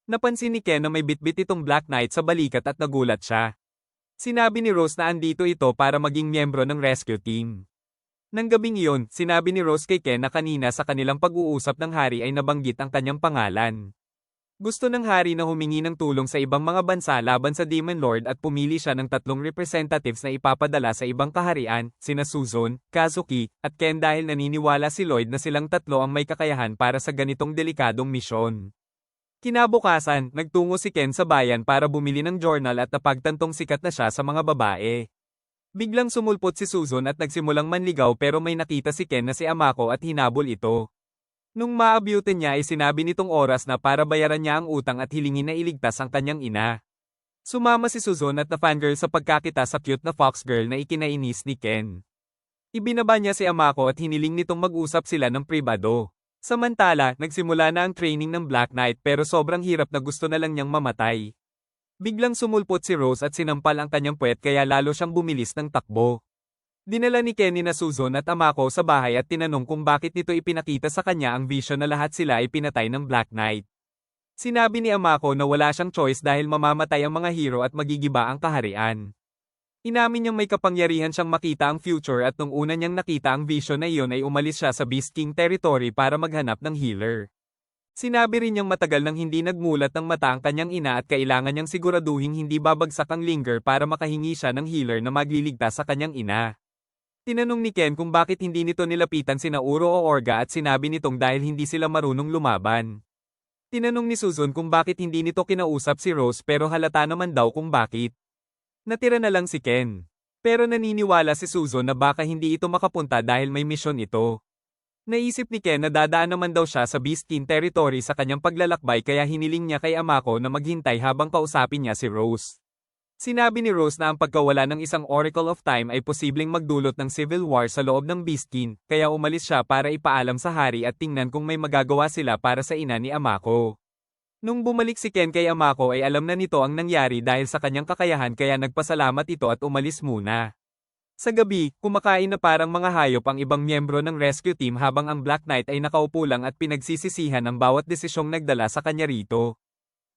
S1: Napansin ni Ken na may bitbit itong Black Knight sa balikat at nagulat siya. Sinabi ni Rose na andito ito para maging miyembro ng rescue team. Nang gabing iyon, sinabi ni Rose kay Ken na kanina sa kanilang pag-uusap ng hari ay nabanggit ang kanyang pangalan. Gusto ng hari na humingi ng tulong sa ibang mga bansa laban sa Demon Lord at pumili siya ng 3 representatives na ipapadala sa ibang kaharian, sina Suzon, Kazuki, at Ken dahil naniniwala si Lloyd na silang tatlo ang may kakayahan para sa ganitong delikadong misyon. Kinabukasan, nagtungo si Ken sa bayan para bumili ng journal at napagtantong sikat na siya sa mga babae. Biglang sumulpot si Suzon at nagsimulang manligaw pero may nakita si Ken na si Amako at hinabol ito. Nung maabyutin niya ay sinabi nitong oras na para bayaran niya ang utang at hilingin na iligtas ang kanyang ina. Sumama si Suzon at na-fangirl sa pagkakita sa cute na fox girl na ikinainis ni Ken. Ibinaba niya si Amako at hiniling nitong mag-usap sila ng pribado. Samantala, nagsimula na ang training ng Black Knight pero sobrang hirap na gusto na lang niyang mamatay. Biglang sumulpot si Rose at sinampal ang kanyang puwet kaya lalo siyang bumilis ng takbo. Dinala ni Kenny na Suzon at Amako sa bahay at tinanong kung bakit nito ipinakita sa kanya ang vision na lahat sila ay pinatay ng Black Knight. Sinabi ni Amako na wala siyang choice dahil mamamatay ang mga hero at magigiba ang kaharian. Inamin niyang may kapangyarihan siyang makita ang future at nung una niyang nakita ang vision na iyon ay umalis siya sa Beast King territory para maghanap ng healer. Sinabi rin niyang matagal nang hindi nagmulat ng mata ang kanyang ina at kailangan niyang siguraduhing hindi babagsak ang linger para makahingi siya ng healer na magliligtas sa kanyang ina. Tinanong ni Ken kung bakit hindi nito nilapitan sina Uro o Orga at sinabi nitong dahil hindi sila marunong lumaban. Tinanong ni Suzon kung bakit hindi nito kinausap si Rose pero halata naman daw kung bakit. Natira na lang si Ken. Pero naniniwala si Suzon na baka hindi ito makapunta dahil may misyon ito. Naisip ni Ken na dadaan naman daw siya sa Beast King territory sa kanyang paglalakbay kaya hiniling niya kay Amako na maghintay habang kausapin niya si Rose. Sinabi ni Rose na ang pagkawala ng isang Oracle of Time ay posibleng magdulot ng civil war sa loob ng Beast King, kaya umalis siya para ipaalam sa hari at tingnan kung may magagawa sila para sa ina ni Amako. Nung bumalik si Ken kay Amako ay alam na nito ang nangyari dahil sa kanyang kakayahan kaya nagpasalamat ito at umalis muna. Sa gabi, kumakain na parang mga hayop ang ibang miyembro ng rescue team habang ang Black Knight ay nakaupo lang at pinagsisisihan ang bawat desisyong nagdala sa kanya rito.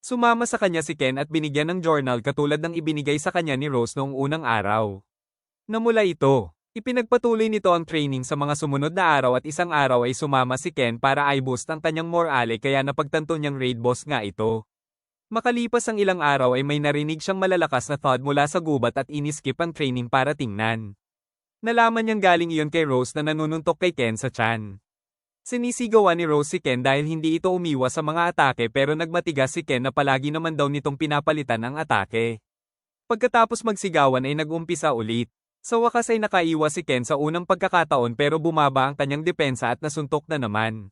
S1: Sumama sa kanya si Ken at binigyan ng journal katulad ng ibinigay sa kanya ni Rose noong unang araw. Namula ito. Ipinagpatuloy nito ang training sa mga sumunod na araw at isang araw ay sumama si Ken para i-boost ang kanyang morale kaya napagtanto niyang raid boss nga ito. Makalipas ang ilang araw ay may narinig siyang malalakas na thud mula sa gubat at iniskip ang training para tingnan. Nalaman niyang galing iyon kay Rose na nanununtok kay Ken sa tiyan. Sinisigawan ni Rose si Ken dahil hindi ito umiwas sa mga atake pero nagmatigas si Ken na palagi naman daw nitong pinapalitan ang atake. Pagkatapos magsigawan ay nag-umpisa ulit. Sa wakas ay nakaiwas si Ken sa unang pagkakataon pero bumaba ang kanyang depensa at nasuntok na naman.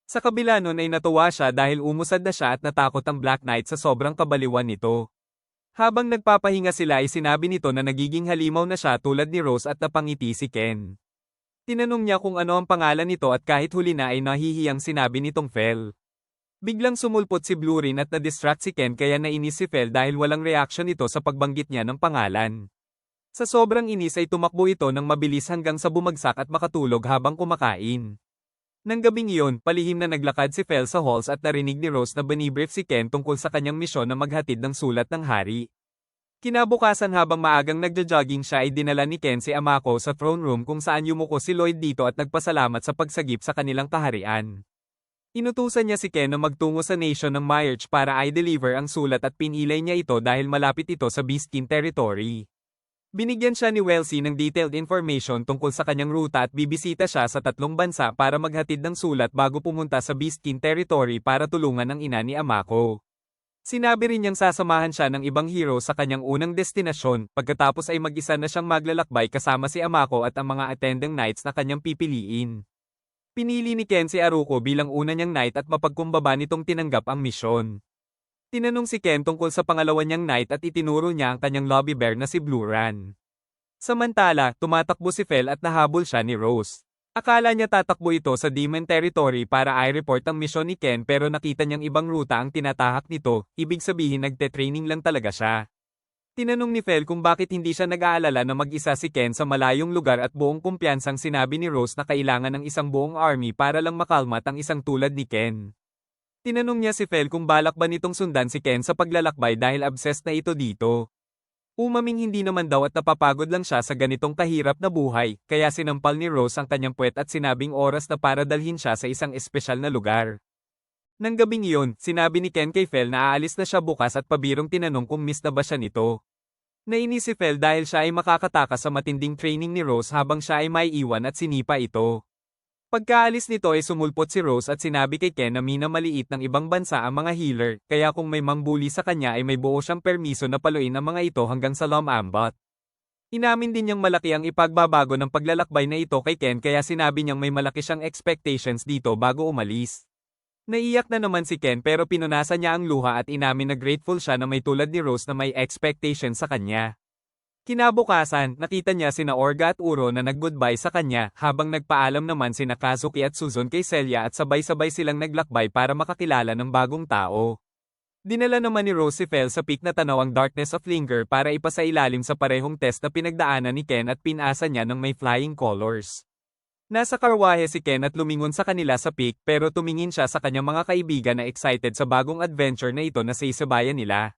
S1: Sa kabila nun ay natuwa siya dahil umusad na siya at natakot ang Black Knight sa sobrang kabaliwan nito. Habang nagpapahinga sila ay sinabi nito na nagiging halimaw na siya tulad ni Rose at napangiti si Ken. Tinanong niya kung ano ang pangalan nito at kahit huli na ay nahihiyang sinabi nitong Fel. Biglang sumulpot si Blurin at na-distract si Ken kaya nainis si Fel dahil walang reaksyon ito sa pagbanggit niya ng pangalan. Sa sobrang inis ay tumakbo ito ng mabilis hanggang sa bumagsak at makatulog habang kumakain. Nang gabing iyon, palihim na naglakad si Fel sa halls at narinig ni Rose na binibrief si Ken tungkol sa kanyang misyon na maghatid ng sulat ng hari. Kinabukasan habang maagang nagja-jogging siya ay dinala ni Ken si Amako sa throne room kung saan yumuko si Lloyd dito at nagpasalamat sa pagsagip sa kanilang kaharian. Inutusan niya si Ken na magtungo sa nation ng Myerch para i-deliver ang sulat at pinilay niya ito dahil malapit ito sa Beastkin territory. Binigyan siya ni Wellesley ng detailed information tungkol sa kanyang ruta at bibisita siya sa 3 bansa para maghatid ng sulat bago pumunta sa Beastkin territory para tulungan ang ina ni Amako. Sinabi rin niyang sasamahan siya ng ibang hero sa kanyang unang destinasyon, pagkatapos ay mag-isa na siyang maglalakbay kasama si Amako at ang mga attending knights na kanyang pipiliin. Pinili ni Ken si Aruko bilang una niyang knight at mapagkumbaba nitong tinanggap ang misyon. Tinanong si Ken tungkol sa pangalawa niyang knight at itinuro niya ang kanyang lobby bear na si Bluran. Samantala, tumatakbo si Fel at nahabol siya ni Rose. Akala niya tatakbo ito sa Demon Territory para i-report ang misyon ni Ken pero nakita niyang ibang ruta ang tinatahak nito, ibig sabihin nagte-training lang talaga siya. Tinanong ni Fel kung bakit hindi siya nag-aalala na mag-isa si Ken sa malayong lugar at buong kumpiyansang sinabi ni Rose na kailangan ng isang buong army para lang makalmat ang isang tulad ni Ken. Tinanong niya si Fel kung balak ba nitong sundan si Ken sa paglalakbay dahil obsessed na ito dito. Umaming hindi naman daw at napapagod lang siya sa ganitong kahirap na buhay, kaya sinampal ni Rose ang kanyang puwet at sinabing oras na para dalhin siya sa isang espesyal na lugar. Nang gabing iyon, sinabi ni Ken kay Fel na aalis na siya bukas at pabirong tinanong kung miss na ba siya nito. Nainis si Fel dahil siya ay makakatakas sa matinding training ni Rose habang siya ay maiiwan at sinipa ito. Pagkaalis nito ay sumulpot si Rose at sinabi kay Ken na minamaliit ng ibang bansa ang mga healer, kaya kung may mambuli sa kanya ay may buo siyang permiso na paluin ang mga ito hanggang sa Lomambot. Inamin din niyang malaki ang ipagbabago ng paglalakbay na ito kay Ken kaya sinabi niyang may malaki siyang expectations dito bago umalis. Naiyak na naman si Ken pero pinunasan niya ang luha at inamin na grateful siya na may tulad ni Rose na may expectation sa kanya. Kinabukasan, nakita niya sina Orga at Uro na nag-goodbye sa kanya, habang nagpaalam naman sina Kazuki at Suzon kay Celia at sabay-sabay silang naglakbay para makakilala ng bagong tao. Dinala naman ni Rose si Fel sa peak na tanaw ang Darkness of Linger para ipasailalim sa parehong test na pinagdaanan ni Ken at pinasa niya ng may flying colors. Nasa karwahe si Ken at lumingon sa kanila sa peak pero tumingin siya sa kanyang mga kaibigan na excited sa bagong adventure na ito na sa isabayan nila.